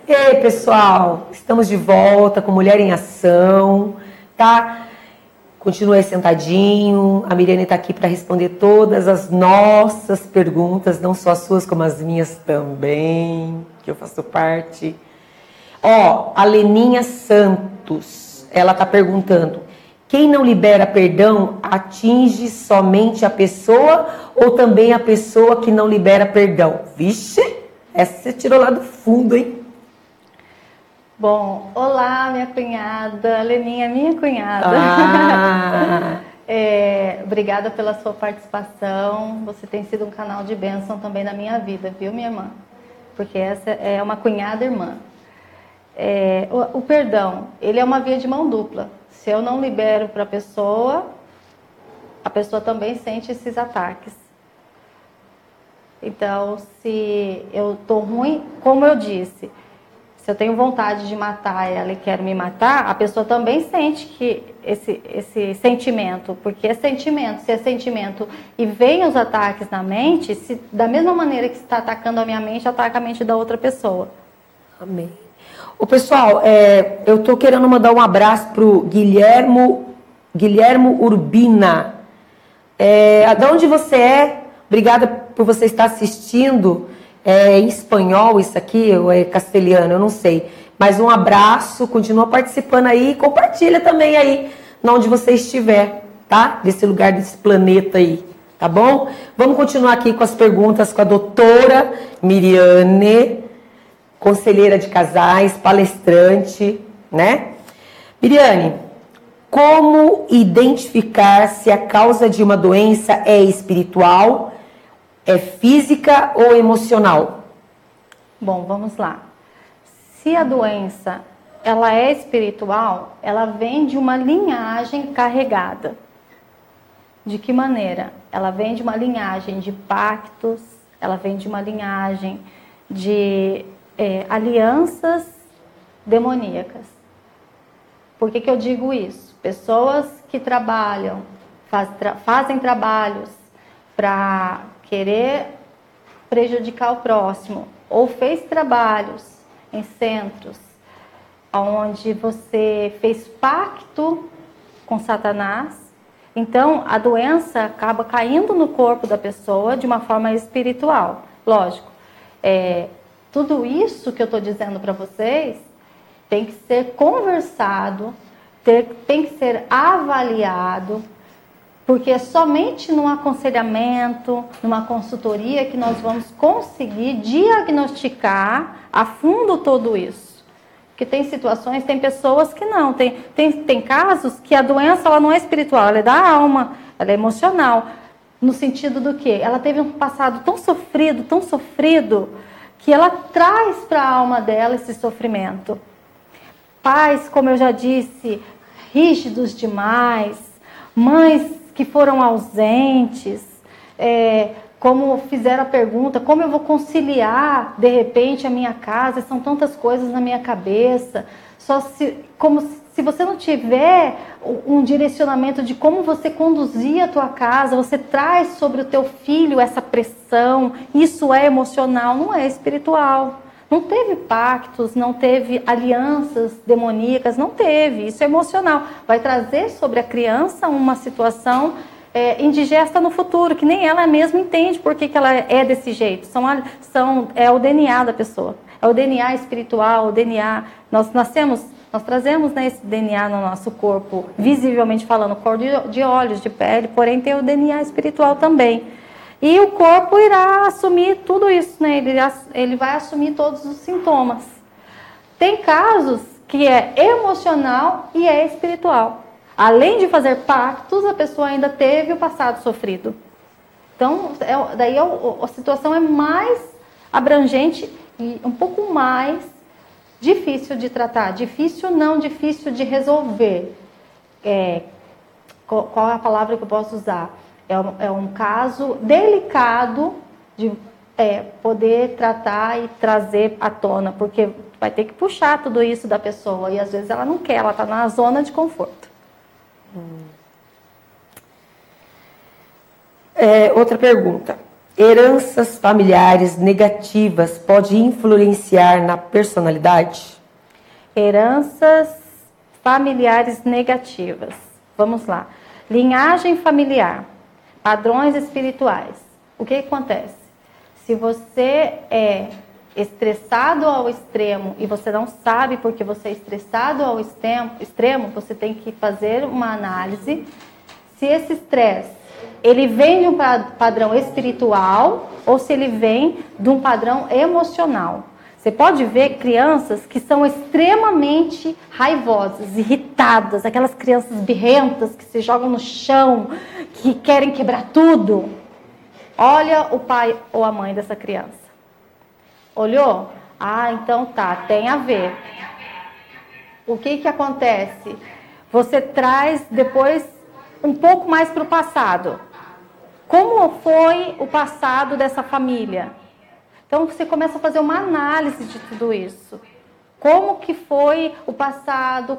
E aí, pessoal, estamos de volta com Mulher em Ação, tá? Continue sentadinho, a Miriane está aqui para responder todas as nossas perguntas, não só as suas, como as minhas também, que eu faço parte. Ó, a Leninha Santos, ela está perguntando: quem não libera perdão atinge somente a pessoa ou também a pessoa que não libera perdão? Vixe, essa você tirou lá do fundo, hein? Bom, olá, minha cunhada, Leninha, minha cunhada. Obrigada pela sua participação. Você tem sido um canal de bênção também na minha vida, viu, minha irmã? Porque essa é uma cunhada irmã. O perdão, ele é uma via de mão dupla. Se eu não libero para a pessoa também sente esses ataques. Então, se eu tô ruim, como eu disse, se eu tenho vontade de matar ela e quero me matar, a pessoa também sente que esse sentimento, porque é sentimento, se é sentimento e vem os ataques na mente, da mesma maneira que está atacando a minha mente, ataca a mente da outra pessoa. Amém. Ô, pessoal, eu tô querendo mandar um abraço pro Guilhermo Urbina. De onde você é? Obrigada por você estar assistindo. É em espanhol isso aqui, ou é castelhano, eu não sei. Mas um abraço, continua participando aí, compartilha também aí, onde você estiver, tá? Desse lugar, desse planeta aí, tá bom? Vamos continuar aqui com as perguntas com a doutora Miriane, conselheira de casais, palestrante, né? Miriane, como identificar se a causa de uma doença é espiritual, é física ou emocional? Bom, vamos lá. Se a doença ela é espiritual, ela vem de uma linhagem carregada. De que maneira? Ela vem de uma linhagem de pactos, ela vem de uma linhagem de alianças demoníacas. Por que eu digo isso? Pessoas que trabalham, fazem trabalhos para querer prejudicar o próximo, ou fez trabalhos em centros onde você fez pacto com Satanás, então a doença acaba caindo no corpo da pessoa de uma forma espiritual. Lógico, tudo isso que eu estou dizendo para vocês tem que ser conversado, tem que ser avaliado, porque é somente num aconselhamento, numa consultoria que nós vamos conseguir diagnosticar a fundo tudo isso. Porque tem situações, tem pessoas que não, tem casos que a doença ela não é espiritual, ela é da alma, ela é emocional. No sentido do quê? Ela teve um passado tão sofrido, que ela traz para a alma dela esse sofrimento. Pais, como eu já disse, rígidos demais, mães que foram ausentes, como fizeram a pergunta, como eu vou conciliar, de repente, a minha casa, são tantas coisas na minha cabeça, como se você não tiver um direcionamento de como você conduzir a tua casa, você traz sobre o teu filho essa pressão, isso é emocional, não é espiritual. Não teve pactos, não teve alianças demoníacas, não teve. Isso é emocional. Vai trazer sobre a criança uma situação indigesta no futuro, que nem ela mesma entende por que ela é desse jeito. É o DNA da pessoa. É o DNA espiritual, o DNA... Nós trazemos, né, esse DNA no nosso corpo, visivelmente falando, cor de olhos, de pele, porém tem o DNA espiritual também. E o corpo irá assumir tudo isso, né? Ele vai assumir todos os sintomas. Tem casos que é emocional e é espiritual. Além de fazer pactos, a pessoa ainda teve o passado sofrido. Então, daí a situação é mais abrangente e um pouco mais difícil de tratar. Difícil de resolver. Qual é a palavra que eu posso usar? É um caso delicado de poder tratar e trazer à tona, porque vai ter que puxar tudo isso da pessoa e às vezes ela não quer, ela está na zona de conforto. Outra pergunta. Heranças familiares negativas podem influenciar na personalidade? Heranças familiares negativas. Vamos lá. Linhagem familiar. Padrões espirituais. O que acontece? Se você é estressado ao extremo e você não sabe porque você é estressado ao extremo, você tem que fazer uma análise se esse estresse ele vem de um padrão espiritual ou se ele vem de um padrão emocional. Você pode ver crianças que são extremamente raivosas, irritadas, aquelas crianças birrentas que se jogam no chão, que querem quebrar tudo. Olha o pai ou a mãe dessa criança. Olhou? Ah, então tá, tem a ver. O que acontece? Você traz depois um pouco mais para o passado. Como foi o passado dessa família? Então você começa a fazer uma análise de tudo isso. Como que foi o passado,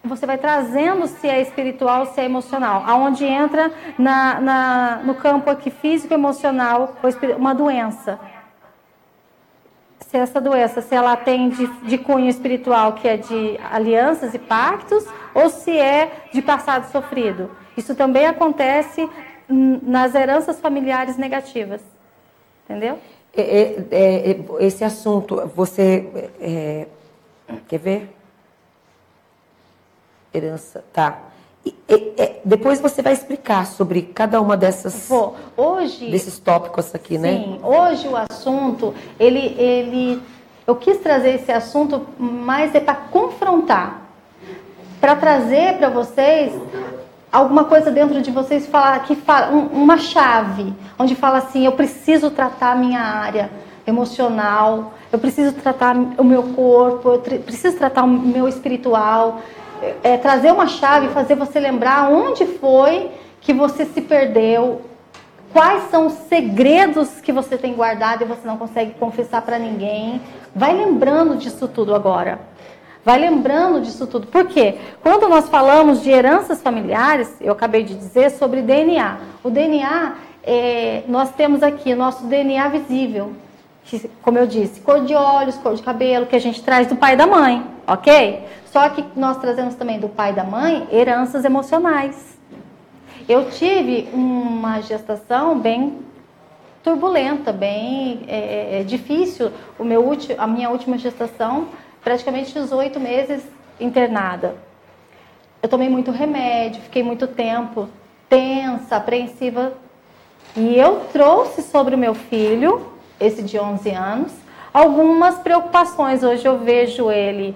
você vai trazendo se é espiritual, se é emocional. Aonde entra no campo aqui físico, emocional, uma doença. Se essa doença, se ela tem de cunho espiritual, que é de alianças e pactos, ou se é de passado sofrido. Isso também acontece nas heranças familiares negativas. Entendeu? Esse assunto, você quer ver? Herança, tá. Depois você vai explicar sobre cada uma dessas desses tópicos aqui, né? Sim, hoje o assunto, eu quis trazer esse assunto, mas para confrontar, para trazer para vocês alguma coisa dentro de vocês uma chave, onde fala assim, eu preciso tratar a minha área emocional, eu preciso tratar o meu corpo, eu preciso tratar o meu espiritual, trazer uma chave, fazer você lembrar onde foi que você se perdeu, quais são os segredos que você tem guardado e você não consegue confessar para ninguém. Vai lembrando disso tudo agora. Vai lembrando disso tudo. Por quê? Quando nós falamos de heranças familiares, eu acabei de dizer sobre DNA. O DNA, nós temos aqui nosso DNA visível. Que, como eu disse, cor de olhos, cor de cabelo, que a gente traz do pai e da mãe, ok? Só que nós trazemos também do pai e da mãe heranças emocionais. Eu tive uma gestação bem turbulenta, bem difícil. A minha última gestação, praticamente 18 meses internada. Eu tomei muito remédio, fiquei muito tempo tensa, apreensiva. E eu trouxe sobre o meu filho, esse de 11 anos, algumas preocupações. Hoje eu vejo ele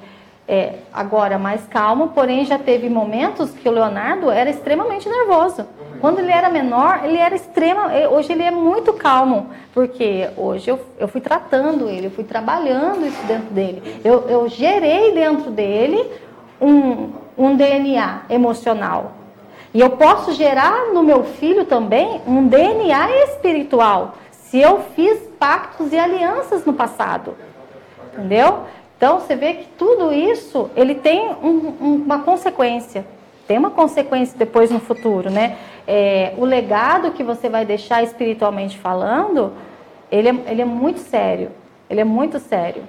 agora mais calmo, porém já teve momentos que o Leonardo era extremamente nervoso. Quando ele era menor, ele era hoje ele é muito calmo, porque hoje eu fui tratando ele, eu fui trabalhando isso dentro dele. Eu gerei dentro dele um DNA emocional. E eu posso gerar no meu filho também um DNA espiritual, se eu fiz pactos e alianças no passado. Entendeu? Então, você vê que tudo isso, ele tem uma consequência. Tem uma consequência depois no futuro, né? O legado que você vai deixar espiritualmente falando, ele é muito sério. Ele é muito sério.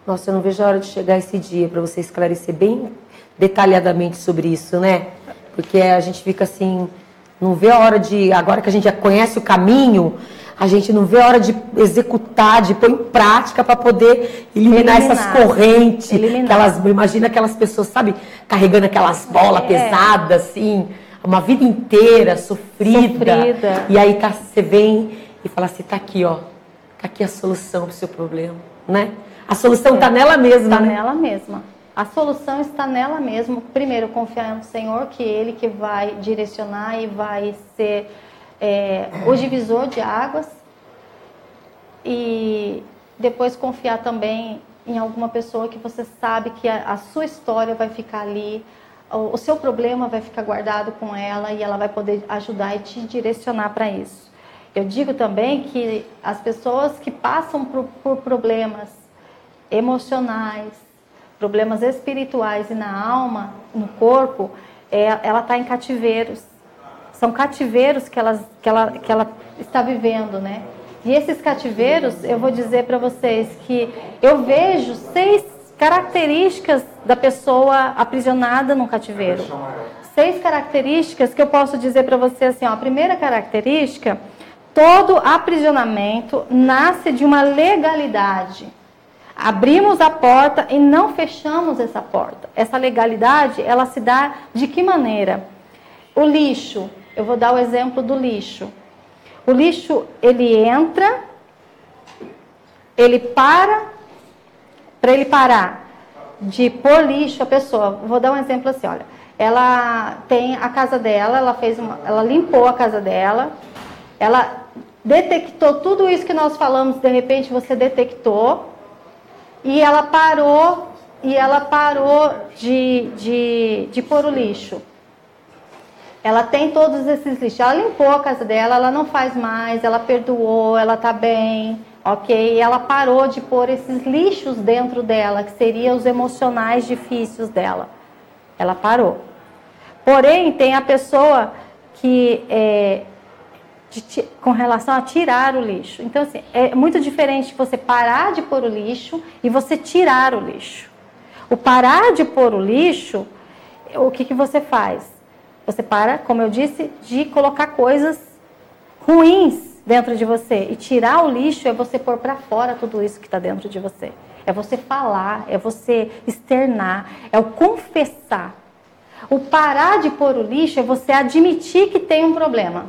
Nossa, eu não vejo a hora de chegar esse dia para você esclarecer bem detalhadamente sobre isso, né? Porque a gente fica assim, não vê a hora de... Agora que a gente já conhece o caminho, a gente não vê a hora de executar, de pôr em prática para poder eliminar essas correntes. Imagina aquelas pessoas, sabe, carregando aquelas bolas pesadas, assim, uma vida inteira sofrida. E aí você vem e fala assim, tá aqui, ó, tá aqui a solução para o seu problema, né? A solução está nela mesma. Está né? nela mesma. A solução está nela mesma. Primeiro, confiar no Senhor, que Ele que vai direcionar e vai ser o divisor de águas. E depois confiar também em alguma pessoa que você sabe que a sua história vai ficar ali, o seu problema vai ficar guardado com ela e ela vai poder ajudar e te direcionar para isso. Eu digo também que as pessoas que passam por problemas emocionais, problemas espirituais e na alma, no corpo, ela está em cativeiros. São cativeiros que ela está vivendo, né? E esses cativeiros, eu vou dizer para vocês que eu vejo 6 características da pessoa aprisionada num cativeiro. 6 características que eu posso dizer para você assim, ó, a primeira característica, todo aprisionamento nasce de uma legalidade. Abrimos a porta e não fechamos essa porta. Essa legalidade, ela se dá de que maneira? O lixo, eu vou dar o exemplo do lixo. O lixo, ele entra, ele para ele parar de pôr lixo, a pessoa, vou dar um exemplo assim, olha, ela tem a casa dela, ela limpou a casa dela, ela detectou tudo isso que nós falamos, de repente você detectou, e ela parou de pôr o lixo. Ela tem todos esses lixos. Ela limpou a casa dela, ela não faz mais, ela perdoou, ela está bem, ok? E ela parou de pôr esses lixos dentro dela, que seriam os emocionais difíceis dela. Ela parou. Porém, tem a pessoa que com relação a tirar o lixo. Então, assim, é muito diferente você parar de pôr o lixo e você tirar o lixo. O parar de pôr o lixo, o que você faz? Você para, como eu disse, de colocar coisas ruins dentro de você. E tirar o lixo é você pôr para fora tudo isso que está dentro de você. É você falar, é você externar, é o confessar. O parar de pôr o lixo é você admitir que tem um problema.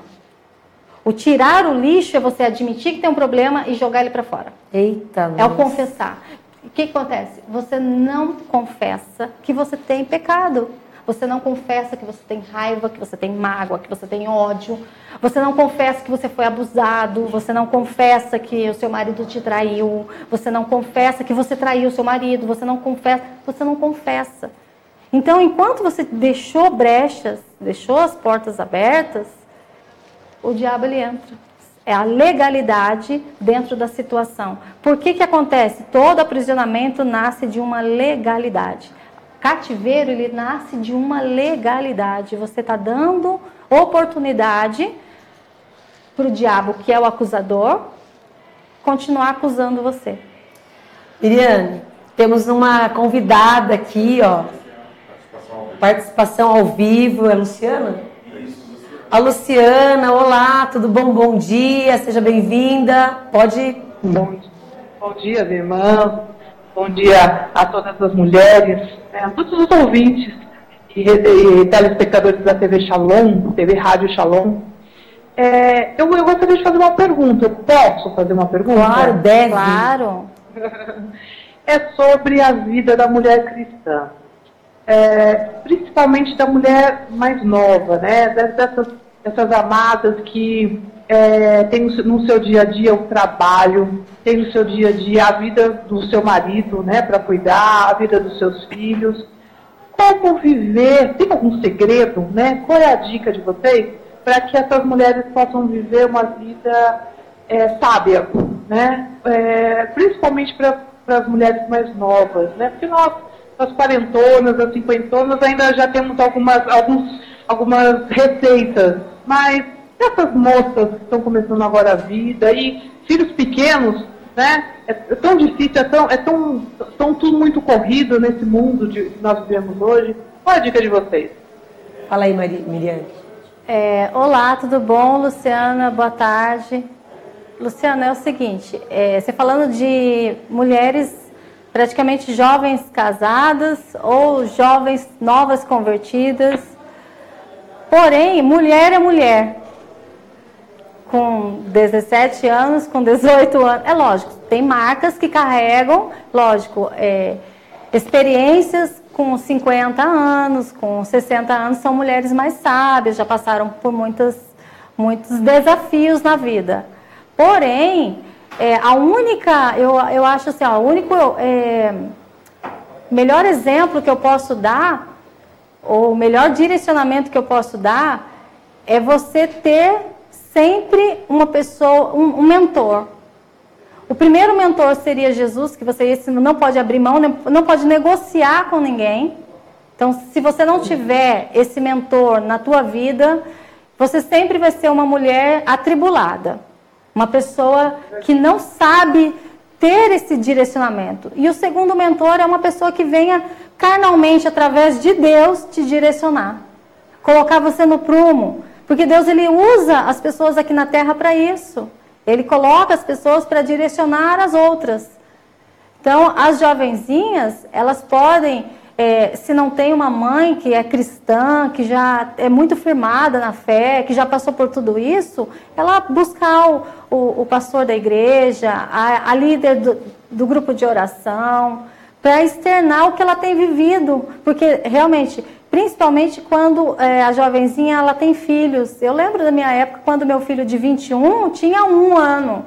O tirar o lixo é você admitir que tem um problema e jogar ele para fora. Eita, é o confessar. O que acontece? Você não confessa que você tem pecado. Você não confessa que você tem raiva, que você tem mágoa, que você tem ódio. Você não confessa que você foi abusado. Você não confessa que o seu marido te traiu. Você não confessa que você traiu o seu marido. Você não confessa. Então, enquanto você deixou brechas, deixou as portas abertas, o diabo ele entra. É a legalidade dentro da situação. Por que acontece? Todo aprisionamento nasce de uma legalidade. Cativeiro, ele nasce de uma legalidade. Você está dando oportunidade para o diabo, que é o acusador, continuar acusando você. Miriane, temos uma convidada aqui, ó. Participação ao vivo. É a Luciana? A Luciana, olá, tudo bom? Bom dia, seja bem-vinda. Pode... Bom dia, minha irmã. Bom dia a todas as mulheres, a todos os ouvintes e telespectadores da TV Shalom, TV Rádio Shalom. Eu gostaria de fazer uma pergunta. Eu posso fazer uma pergunta? Claro, deve. Claro. É sobre a vida da mulher cristã. Principalmente da mulher mais nova, né? Dessas amadas que tem no seu dia a dia o trabalho, tem no seu dia a dia a vida do seu marido, né? Para cuidar, a vida dos seus filhos. Como viver? Tem algum segredo, né? Qual é a dica de vocês para que essas mulheres possam viver uma vida sábia, né? Principalmente para as mulheres mais novas, né? Porque nós, as quarentonas, as cinquentonas, ainda já temos algumas receitas, mas essas moças que estão começando agora a vida e filhos pequenos, né? É tão difícil, tão tudo muito corrido nesse mundo que nós vivemos hoje. Qual é a dica de vocês? Fala aí, Miriane. Olá, tudo bom, Luciana? Boa tarde. Luciana, é o seguinte, você falando de mulheres praticamente jovens casadas ou jovens novas convertidas. Porém, mulher é mulher. Com 17 anos, com 18 anos. É lógico, tem marcas que carregam, lógico, experiências com 50 anos, com 60 anos, são mulheres mais sábias, já passaram por muitos desafios na vida. Porém, a única, eu acho assim, o único melhor exemplo que eu posso dar, ou o melhor direcionamento que eu posso dar, é você ter sempre uma pessoa, um mentor. O primeiro mentor seria Jesus, que você não pode abrir mão, não pode negociar com ninguém. Então, se você não tiver esse mentor na tua vida, você sempre vai ser uma mulher atribulada. Uma pessoa que não sabe ter esse direcionamento. E o segundo mentor é uma pessoa que venha carnalmente, através de Deus, te direcionar. Colocar você no prumo. Porque Deus, ele usa as pessoas aqui na terra para isso. Ele coloca as pessoas para direcionar as outras. Então, as jovenzinhas, elas podem, se não tem uma mãe que é cristã, que já é muito firmada na fé, que já passou por tudo isso, ela buscar o pastor da igreja, a líder do grupo de oração, para externar o que ela tem vivido. Porque, realmente, principalmente quando a jovenzinha ela tem filhos. Eu lembro da minha época, quando meu filho de 21 tinha 1 ano.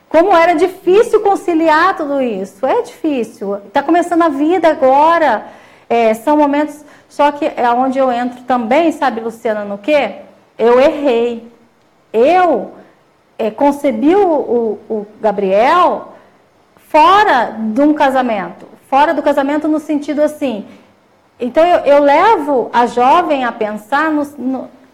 Como era difícil conciliar tudo isso. É difícil. Está começando a vida agora. São momentos... Só que é onde eu entro também, sabe, Luciana, no quê? Eu errei. Eu concebi o Gabriel fora de um casamento. Fora do casamento no sentido assim... Então eu levo a jovem a pensar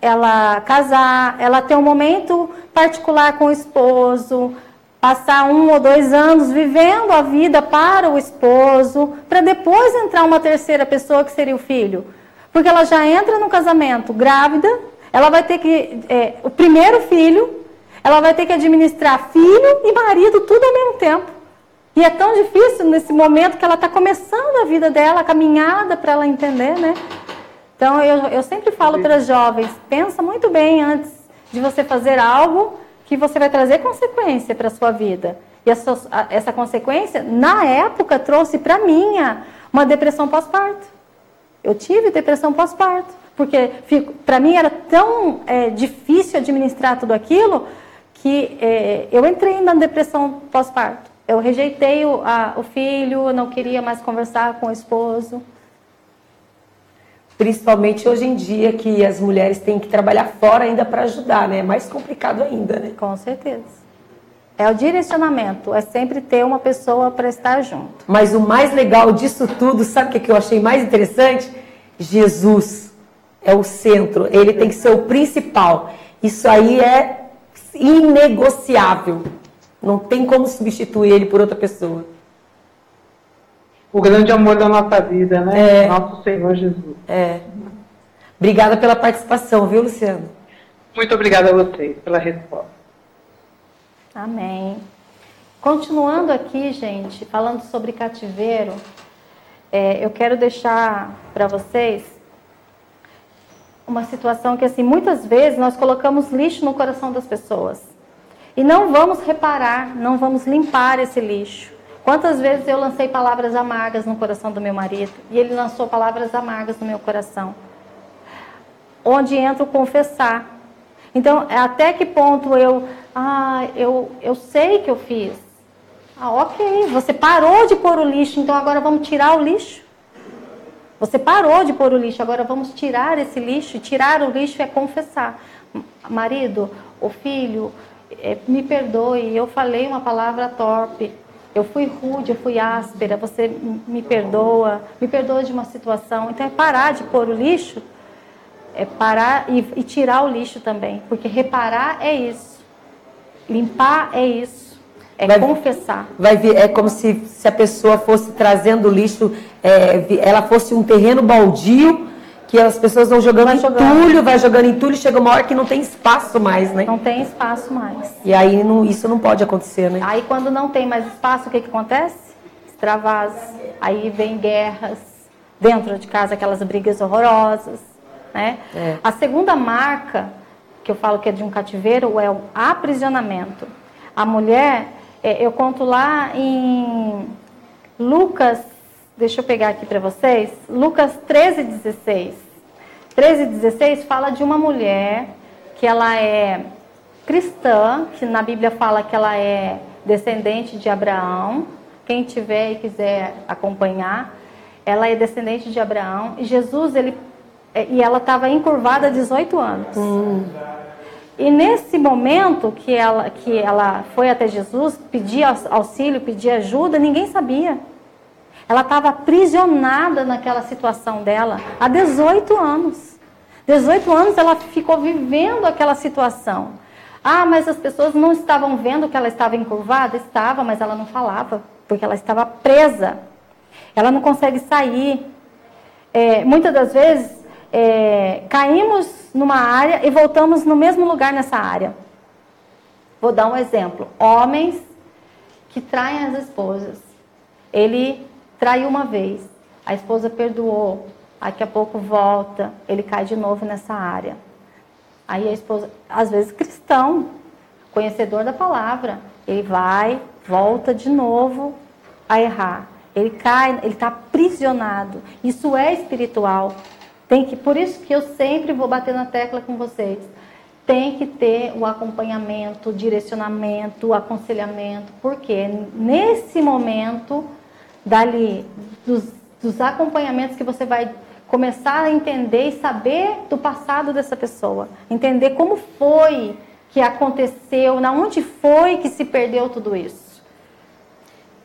ela casar, ela ter um momento particular com o esposo, passar 1 ou 2 anos vivendo a vida para o esposo, para depois entrar uma terceira pessoa que seria o filho. Porque ela já entra no casamento grávida, ela vai ter que, o primeiro filho, ela vai ter que administrar filho e marido tudo ao mesmo tempo. E é tão difícil nesse momento que ela está começando a vida dela, a caminhada para ela entender, né? Então eu sempre falo para as jovens, pensa muito bem antes de você fazer algo que você vai trazer consequência para a sua vida. E essa consequência, na época, trouxe para mim uma depressão pós-parto. Eu tive depressão pós-parto, porque para mim era tão difícil administrar tudo aquilo que eu entrei na depressão pós-parto. Eu rejeitei o filho, eu não queria mais conversar com o esposo. Principalmente hoje em dia, que as mulheres têm que trabalhar fora ainda para ajudar, né? É mais complicado ainda, né? Com certeza. É o direcionamento, é sempre ter uma pessoa para estar junto. Mas o mais legal disso tudo, sabe o que eu achei mais interessante? Jesus é o centro, ele tem que ser o principal. Isso aí é inegociável. Não tem como substituir ele por outra pessoa. O grande amor da nossa vida, né? Nosso Senhor Jesus. Obrigada pela participação, viu, Luciano? Muito obrigada a vocês pela resposta. Amém. Continuando aqui, gente, falando sobre cativeiro, eu quero deixar para vocês uma situação que, assim, muitas vezes nós colocamos lixo no coração das pessoas. E não vamos reparar, não vamos limpar esse lixo. Quantas vezes eu lancei palavras amargas no coração do meu marido e ele lançou palavras amargas no meu coração. Onde entra o confessar. Então, até que ponto eu sei que eu fiz. Ok, você parou de pôr o lixo, então agora vamos tirar o lixo. Você parou de pôr o lixo, agora vamos tirar esse lixo. Tirar o lixo é confessar. Marido, o filho, me perdoe, eu falei uma palavra torpe, eu fui rude, eu fui áspera, você me perdoa de uma situação. Então é parar de pôr o lixo, é parar e tirar o lixo também, porque reparar é isso, limpar é isso, confessar. É como se a pessoa fosse trazendo lixo, ela fosse um terreno baldio, que as pessoas vão jogando entulho, chega uma hora que não tem espaço mais, né? Não tem espaço mais. E aí isso não pode acontecer, né? Aí quando não tem mais espaço, o que acontece? Extravasa. Aí vem guerras dentro de casa, aquelas brigas horrorosas, né? A segunda marca, que eu falo que é de um cativeiro, é o aprisionamento. A mulher, eu conto lá em Lucas, deixa eu pegar aqui para vocês, Lucas 13:16. 13:16 fala de uma mulher que ela é cristã, que na Bíblia fala que ela é descendente de Abraão. Quem tiver e quiser acompanhar, ela é descendente de Abraão. E Jesus, e ela estava encurvada há 18 anos. E nesse momento que ela foi até Jesus, pedir auxílio, pedir ajuda, ninguém sabia. Ela estava aprisionada naquela situação dela há 18 anos. 18 anos ela ficou vivendo aquela situação. Mas as pessoas não estavam vendo que ela estava encurvada? Estava, mas ela não falava, porque ela estava presa. Ela não consegue sair. Muitas das vezes, caímos numa área e voltamos no mesmo lugar nessa área. Vou dar um exemplo. Homens que traem as esposas. Ele traiu uma vez, a esposa perdoou, daqui a pouco volta, ele cai de novo nessa área. Aí a esposa, às vezes cristão, conhecedor da palavra, ele vai, volta de novo a errar. Ele cai, ele está aprisionado. Isso é espiritual. Por isso que eu sempre vou bater na tecla com vocês. Tem que ter o acompanhamento, o direcionamento, o aconselhamento, porque nesse momento dos acompanhamentos que você vai começar a entender e saber do passado dessa pessoa. Entender como foi que aconteceu, na onde foi que se perdeu tudo isso.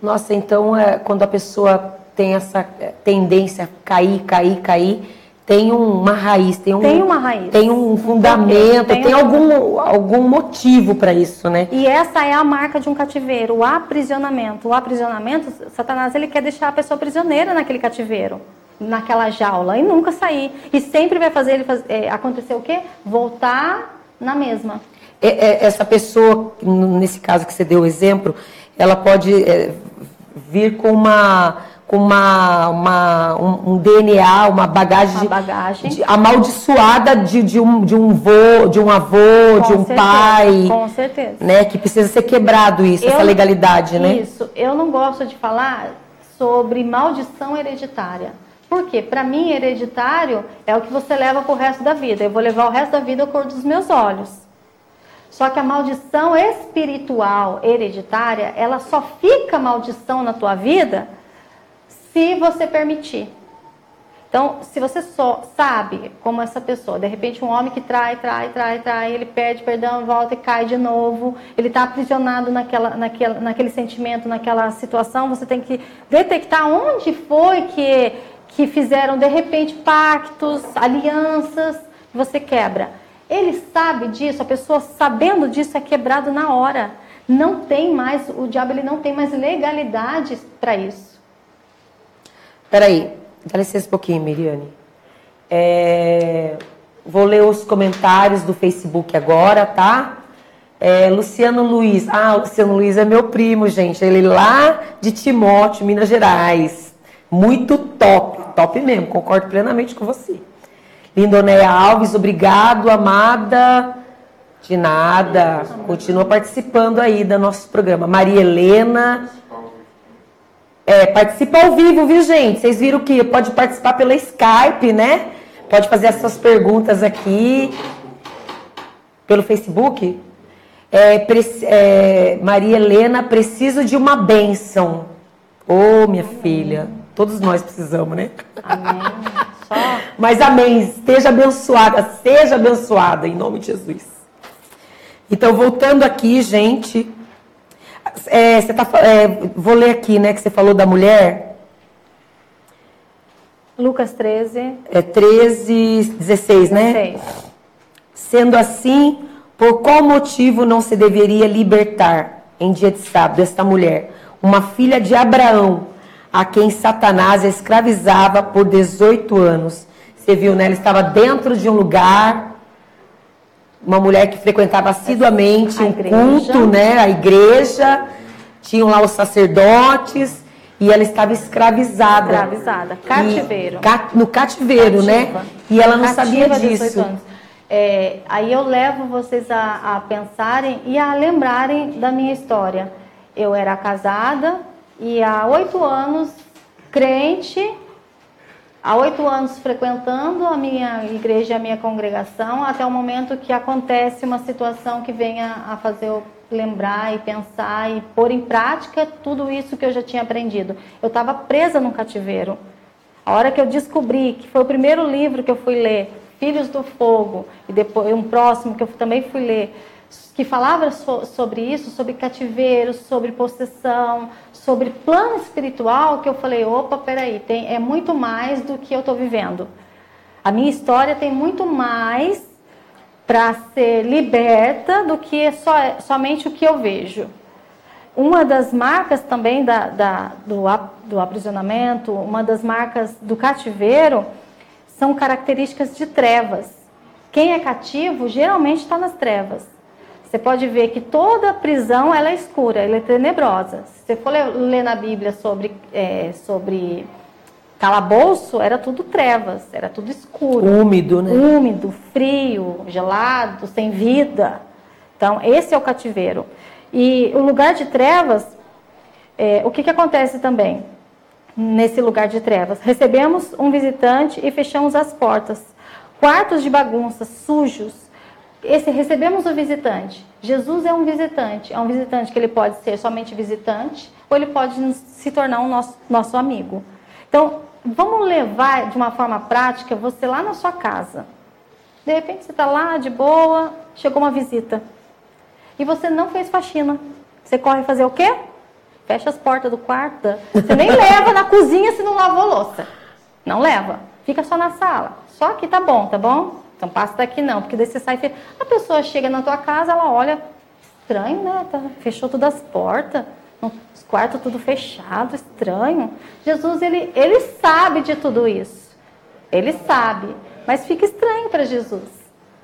Nossa, então quando a pessoa tem essa tendência a cair, tem uma raiz, tem uma raiz, tem um fundamento, tem algum motivo para isso, né? E essa é a marca de um cativeiro, o aprisionamento. O aprisionamento, Satanás, ele quer deixar a pessoa prisioneira naquele cativeiro, naquela jaula, e nunca sair. E sempre vai fazer ele acontecer o quê? Voltar na mesma. Essa pessoa, nesse caso que você deu o exemplo, ela pode vir com um DNA, uma bagagem amaldiçoada de um avô, de um pai. Com certeza. Né, que precisa ser quebrado essa legalidade, né? Isso. Eu não gosto de falar sobre maldição hereditária. Por quê? Para mim, hereditário é o que você leva pro resto da vida. Eu vou levar o resto da vida a cor dos meus olhos. Só que a maldição espiritual hereditária, ela só fica maldição na tua vida se você permitir. Então, se você só sabe como essa pessoa, de repente um homem que trai, ele pede perdão, volta e cai de novo, ele está aprisionado naquele sentimento, naquela situação, você tem que detectar onde foi que fizeram, de repente, pactos, alianças, você quebra. Ele sabe disso, a pessoa sabendo disso é quebrado na hora. Não tem mais, o diabo ele não tem mais legalidade para isso. Peraí, dá licença um pouquinho, Miriane. Vou ler os comentários do Facebook agora, tá? Luciano Luiz. O Luciano Luiz é meu primo, gente. Ele lá de Timóteo, Minas Gerais. Muito top mesmo, concordo plenamente com você. Lindonéia Alves, obrigado, amada. De nada, continua participando aí do nosso programa. Maria Helena. Participa ao vivo, viu, gente? Vocês viram que pode participar pela Skype, né? Pode fazer as suas perguntas aqui. Pelo Facebook. Maria Helena, preciso de uma bênção. Minha filha. Todos nós precisamos, né? Amém. Mas amém. Esteja abençoada, em nome de Jesus. Então, voltando aqui, gente. Vou ler aqui, né, que você falou da mulher. Lucas 13. 13, 16, né? 16. Sendo assim, por qual motivo não se deveria libertar, em dia de sábado, esta mulher, uma filha de Abraão, a quem Satanás escravizava por 18 anos? Você viu, né? Ela estava dentro de um lugar, uma mulher que frequentava assiduamente um culto, né? A igreja, tinham lá os sacerdotes, e ela estava escravizada. Cativeiro. No cativeiro, né? E ela não sabia disso. Aí eu levo vocês a pensarem e a lembrarem da minha história. Eu era casada e há 8 anos crente, há 8 anos frequentando a minha igreja e a minha congregação, até o momento que acontece uma situação que venha a fazer eu lembrar e pensar e pôr em prática tudo isso que eu já tinha aprendido. Eu estava presa num cativeiro. A hora que eu descobri, que foi o primeiro livro que eu fui ler, Filhos do Fogo, e depois um próximo que eu também fui ler, que falava sobre isso, sobre cativeiro, sobre possessão, sobre plano espiritual, que eu falei, peraí, é muito mais do que eu estou vivendo. A minha história tem muito mais para ser liberta do que somente o que eu vejo. Uma das marcas também do aprisionamento, uma das marcas do cativeiro, são características de trevas. Quem é cativo geralmente está nas trevas. Você pode ver que toda prisão ela é escura, ela é tenebrosa. Se você for ler na Bíblia sobre calabouço, era tudo trevas, era tudo escuro. Úmido, né? Úmido, frio, gelado, sem vida. Então, esse é o cativeiro. E o lugar de trevas, o que acontece também nesse lugar de trevas? Recebemos um visitante e fechamos as portas. Quartos de bagunça, sujos. Recebemos o visitante. Jesus é um visitante que ele pode ser somente visitante ou ele pode se tornar um nosso amigo. Então, vamos levar de uma forma prática você lá na sua casa. De repente você está lá de boa, chegou uma visita e você não fez faxina. Você corre fazer o quê? fecha as portas do quarto. Você nem leva na cozinha se não lavou louça. Não leva. Fica só na sala. Só aqui tá bom, tá bom? Então passa daqui não, porque daí você sai... A pessoa chega na tua casa, ela olha... Estranho, né? Fechou todas as portas. Os quartos tudo fechado, estranho. Jesus, ele sabe de tudo isso. Ele sabe. Mas fica estranho para Jesus.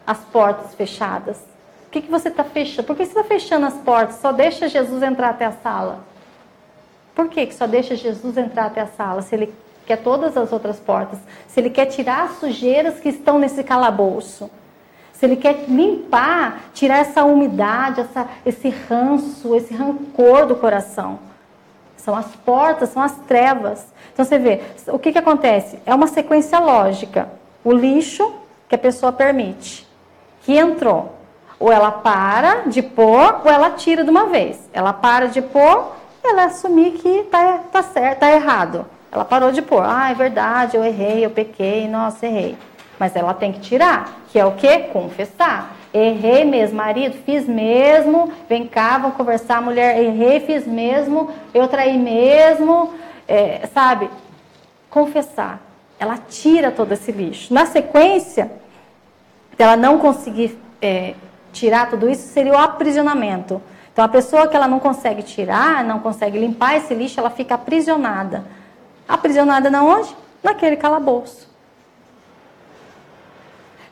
As portas fechadas. O que você está fechando? Por que você está fechando as portas? Só deixa Jesus entrar até a sala. Por que só deixa Jesus entrar até a sala? Se ele quer todas as outras portas. Se ele quer tirar as sujeiras que estão nesse calabouço. Se ele quer limpar, tirar essa umidade, esse ranço, esse rancor do coração. São as portas, são as trevas. Então você vê, o que acontece? É uma sequência lógica. O lixo que a pessoa permite, que entrou. Ou ela para de pôr, ou ela tira de uma vez. Ela para de pôr, ela assumir que tá certo, tá errado. Ela parou de pôr. Ah, é verdade, eu errei, eu pequei, nossa, errei. Mas ela tem que tirar, que é o quê? Confessar. Errei mesmo, marido, fiz mesmo. Vem cá, vamos conversar, mulher, errei, fiz mesmo. Eu traí mesmo, sabe? Confessar. Ela tira todo esse lixo. Na sequência, se ela não conseguir tirar tudo isso, seria o aprisionamento. Então, a pessoa que ela não consegue tirar, não consegue limpar esse lixo, ela fica aprisionada. Aprisionada na onde? Naquele calabouço.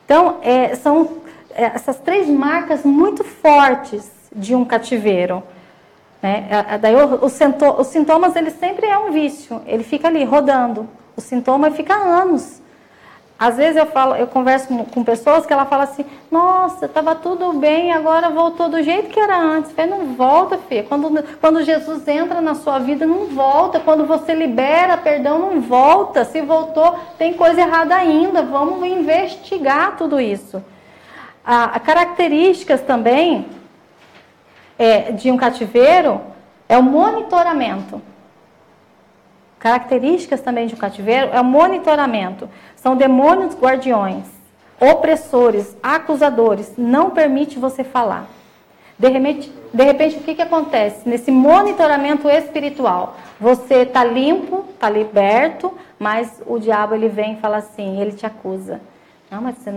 Então, são essas 3 marcas muito fortes de um cativeiro. Né? Daí os sintomas, ele sempre é um vício. Ele fica ali, rodando. O sintoma fica anos. Às vezes eu converso com pessoas que ela fala assim, nossa, estava tudo bem, agora voltou do jeito que era antes. Eu falei, não volta, filha. Quando Jesus entra na sua vida, não volta. Quando você libera perdão, não volta. Se voltou, tem coisa errada ainda. Vamos investigar tudo isso. Características também de um cativeiro é o monitoramento. Características também de um cativeiro é o monitoramento. São demônios guardiões, opressores, acusadores. Não permite você falar. De repente, o que acontece? Nesse monitoramento espiritual, você está limpo, está liberto, mas o diabo ele vem e fala assim, ele te acusa. Não, mas você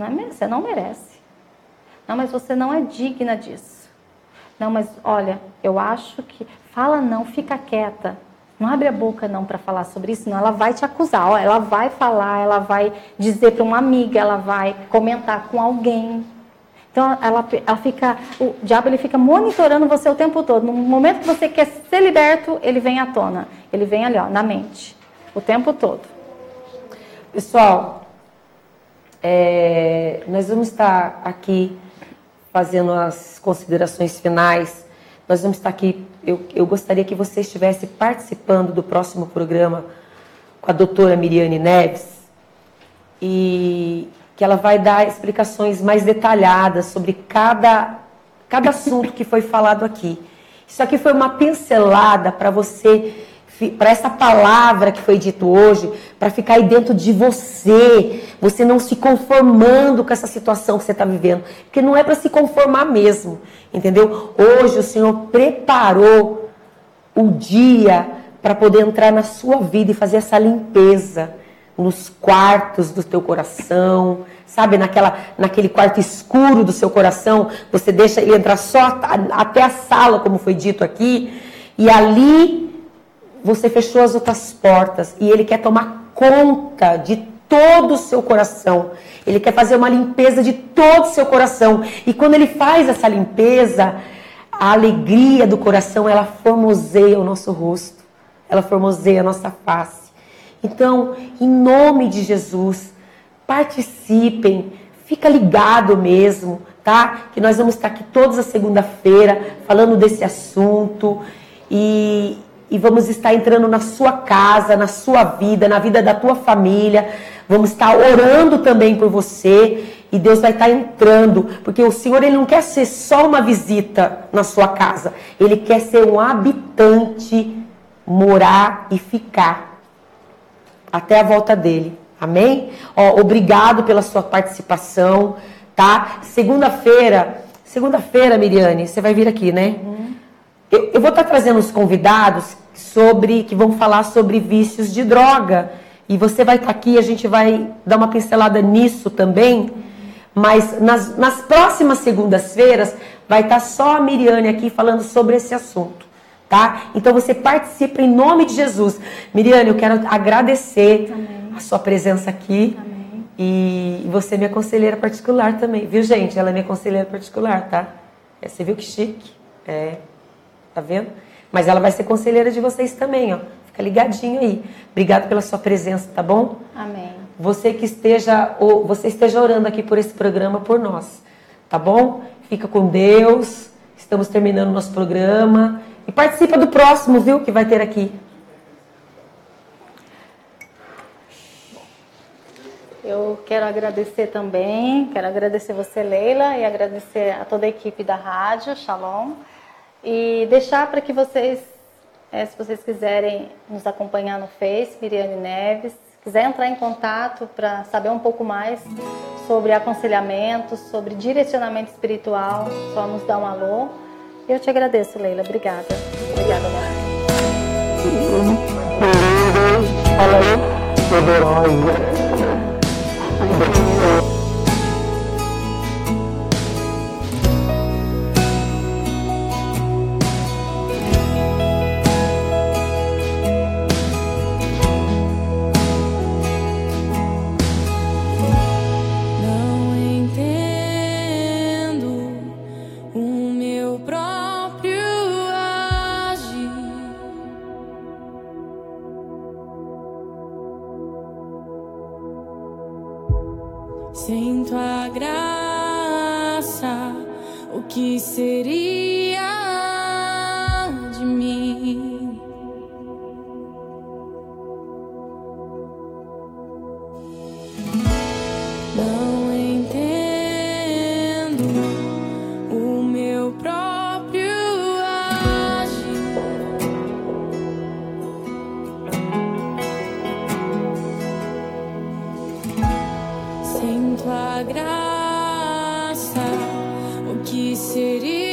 não merece. Não, mas você não é digna disso. Não, mas olha, eu acho que... Fala não, fica quieta. Não abre a boca não para falar sobre isso, não. Ela vai te acusar, ó, ela vai falar, ela vai dizer para uma amiga, ela vai comentar com alguém. Então, o diabo ele fica monitorando você o tempo todo. No momento que você quer ser liberto, ele vem à tona. Ele vem ali, ó, na mente, o tempo todo. Pessoal, nós vamos estar aqui fazendo as considerações finais. Nós vamos estar aqui, eu gostaria que você estivesse participando do próximo programa com a doutora Miriane Neves e que ela vai dar explicações mais detalhadas sobre cada assunto que foi falado aqui. Isso aqui foi uma pincelada para você, para essa palavra que foi dito hoje, para ficar aí dentro de você não se conformando com essa situação que você está vivendo, porque não é para se conformar mesmo, entendeu? Hoje o Senhor preparou o dia para poder entrar na sua vida e fazer essa limpeza nos quartos do teu coração, sabe, naquele quarto escuro do seu coração, você deixa ele entrar só até a sala, como foi dito aqui, e ali você fechou as outras portas e ele quer tomar conta de todo o seu coração. Ele quer fazer uma limpeza de todo o seu coração. E quando ele faz essa limpeza, a alegria do coração, ela formoseia o nosso rosto. Ela formoseia a nossa face. Então, em nome de Jesus, participem. Fica ligado mesmo, tá? Que nós vamos estar aqui todas as segunda-feira falando desse assunto. E vamos estar entrando na sua casa, na sua vida, na vida da tua família. Vamos estar orando também por você. E Deus vai estar entrando. Porque o Senhor, ele não quer ser só uma visita na sua casa. Ele quer ser um habitante, morar e ficar até a volta dele. Amém? Ó, obrigado pela sua participação, tá? Segunda-feira, Miriane, você vai vir aqui, né? Eu vou estar trazendo os convidados, que vão falar sobre vícios de droga. E você vai estar aqui, a gente vai dar uma pincelada nisso também. Mas nas próximas segundas-feiras vai estar só a Miriane aqui falando sobre esse assunto, tá? Então você participa em nome de Jesus. Miriane, eu quero agradecer a sua presença aqui. Amém. E você é minha conselheira particular também, viu, gente? Ela é minha conselheira particular, tá? Você viu que chique? Tá vendo? Mas ela vai ser conselheira de vocês também, ó. Fica ligadinho aí. Obrigado pela sua presença, tá bom? Amém. Você esteja orando aqui por esse programa, por nós, tá bom? Fica com Deus. Estamos terminando o nosso programa. E participa do próximo, viu? Que vai ter aqui. Eu quero agradecer também, quero agradecer você, Leila, e agradecer a toda a equipe da rádio, Shalom. E deixar para que vocês, se vocês quiserem nos acompanhar no Face, Miriane Neves, quiser entrar em contato para saber um pouco mais sobre aconselhamento, sobre direcionamento espiritual, só nos dá um alô. Eu te agradeço, Leila. Obrigada. Obrigada, Sem tua graça, o que seria de mim? Não entendo o meu próprio agir. Sem tua graça, o que seria?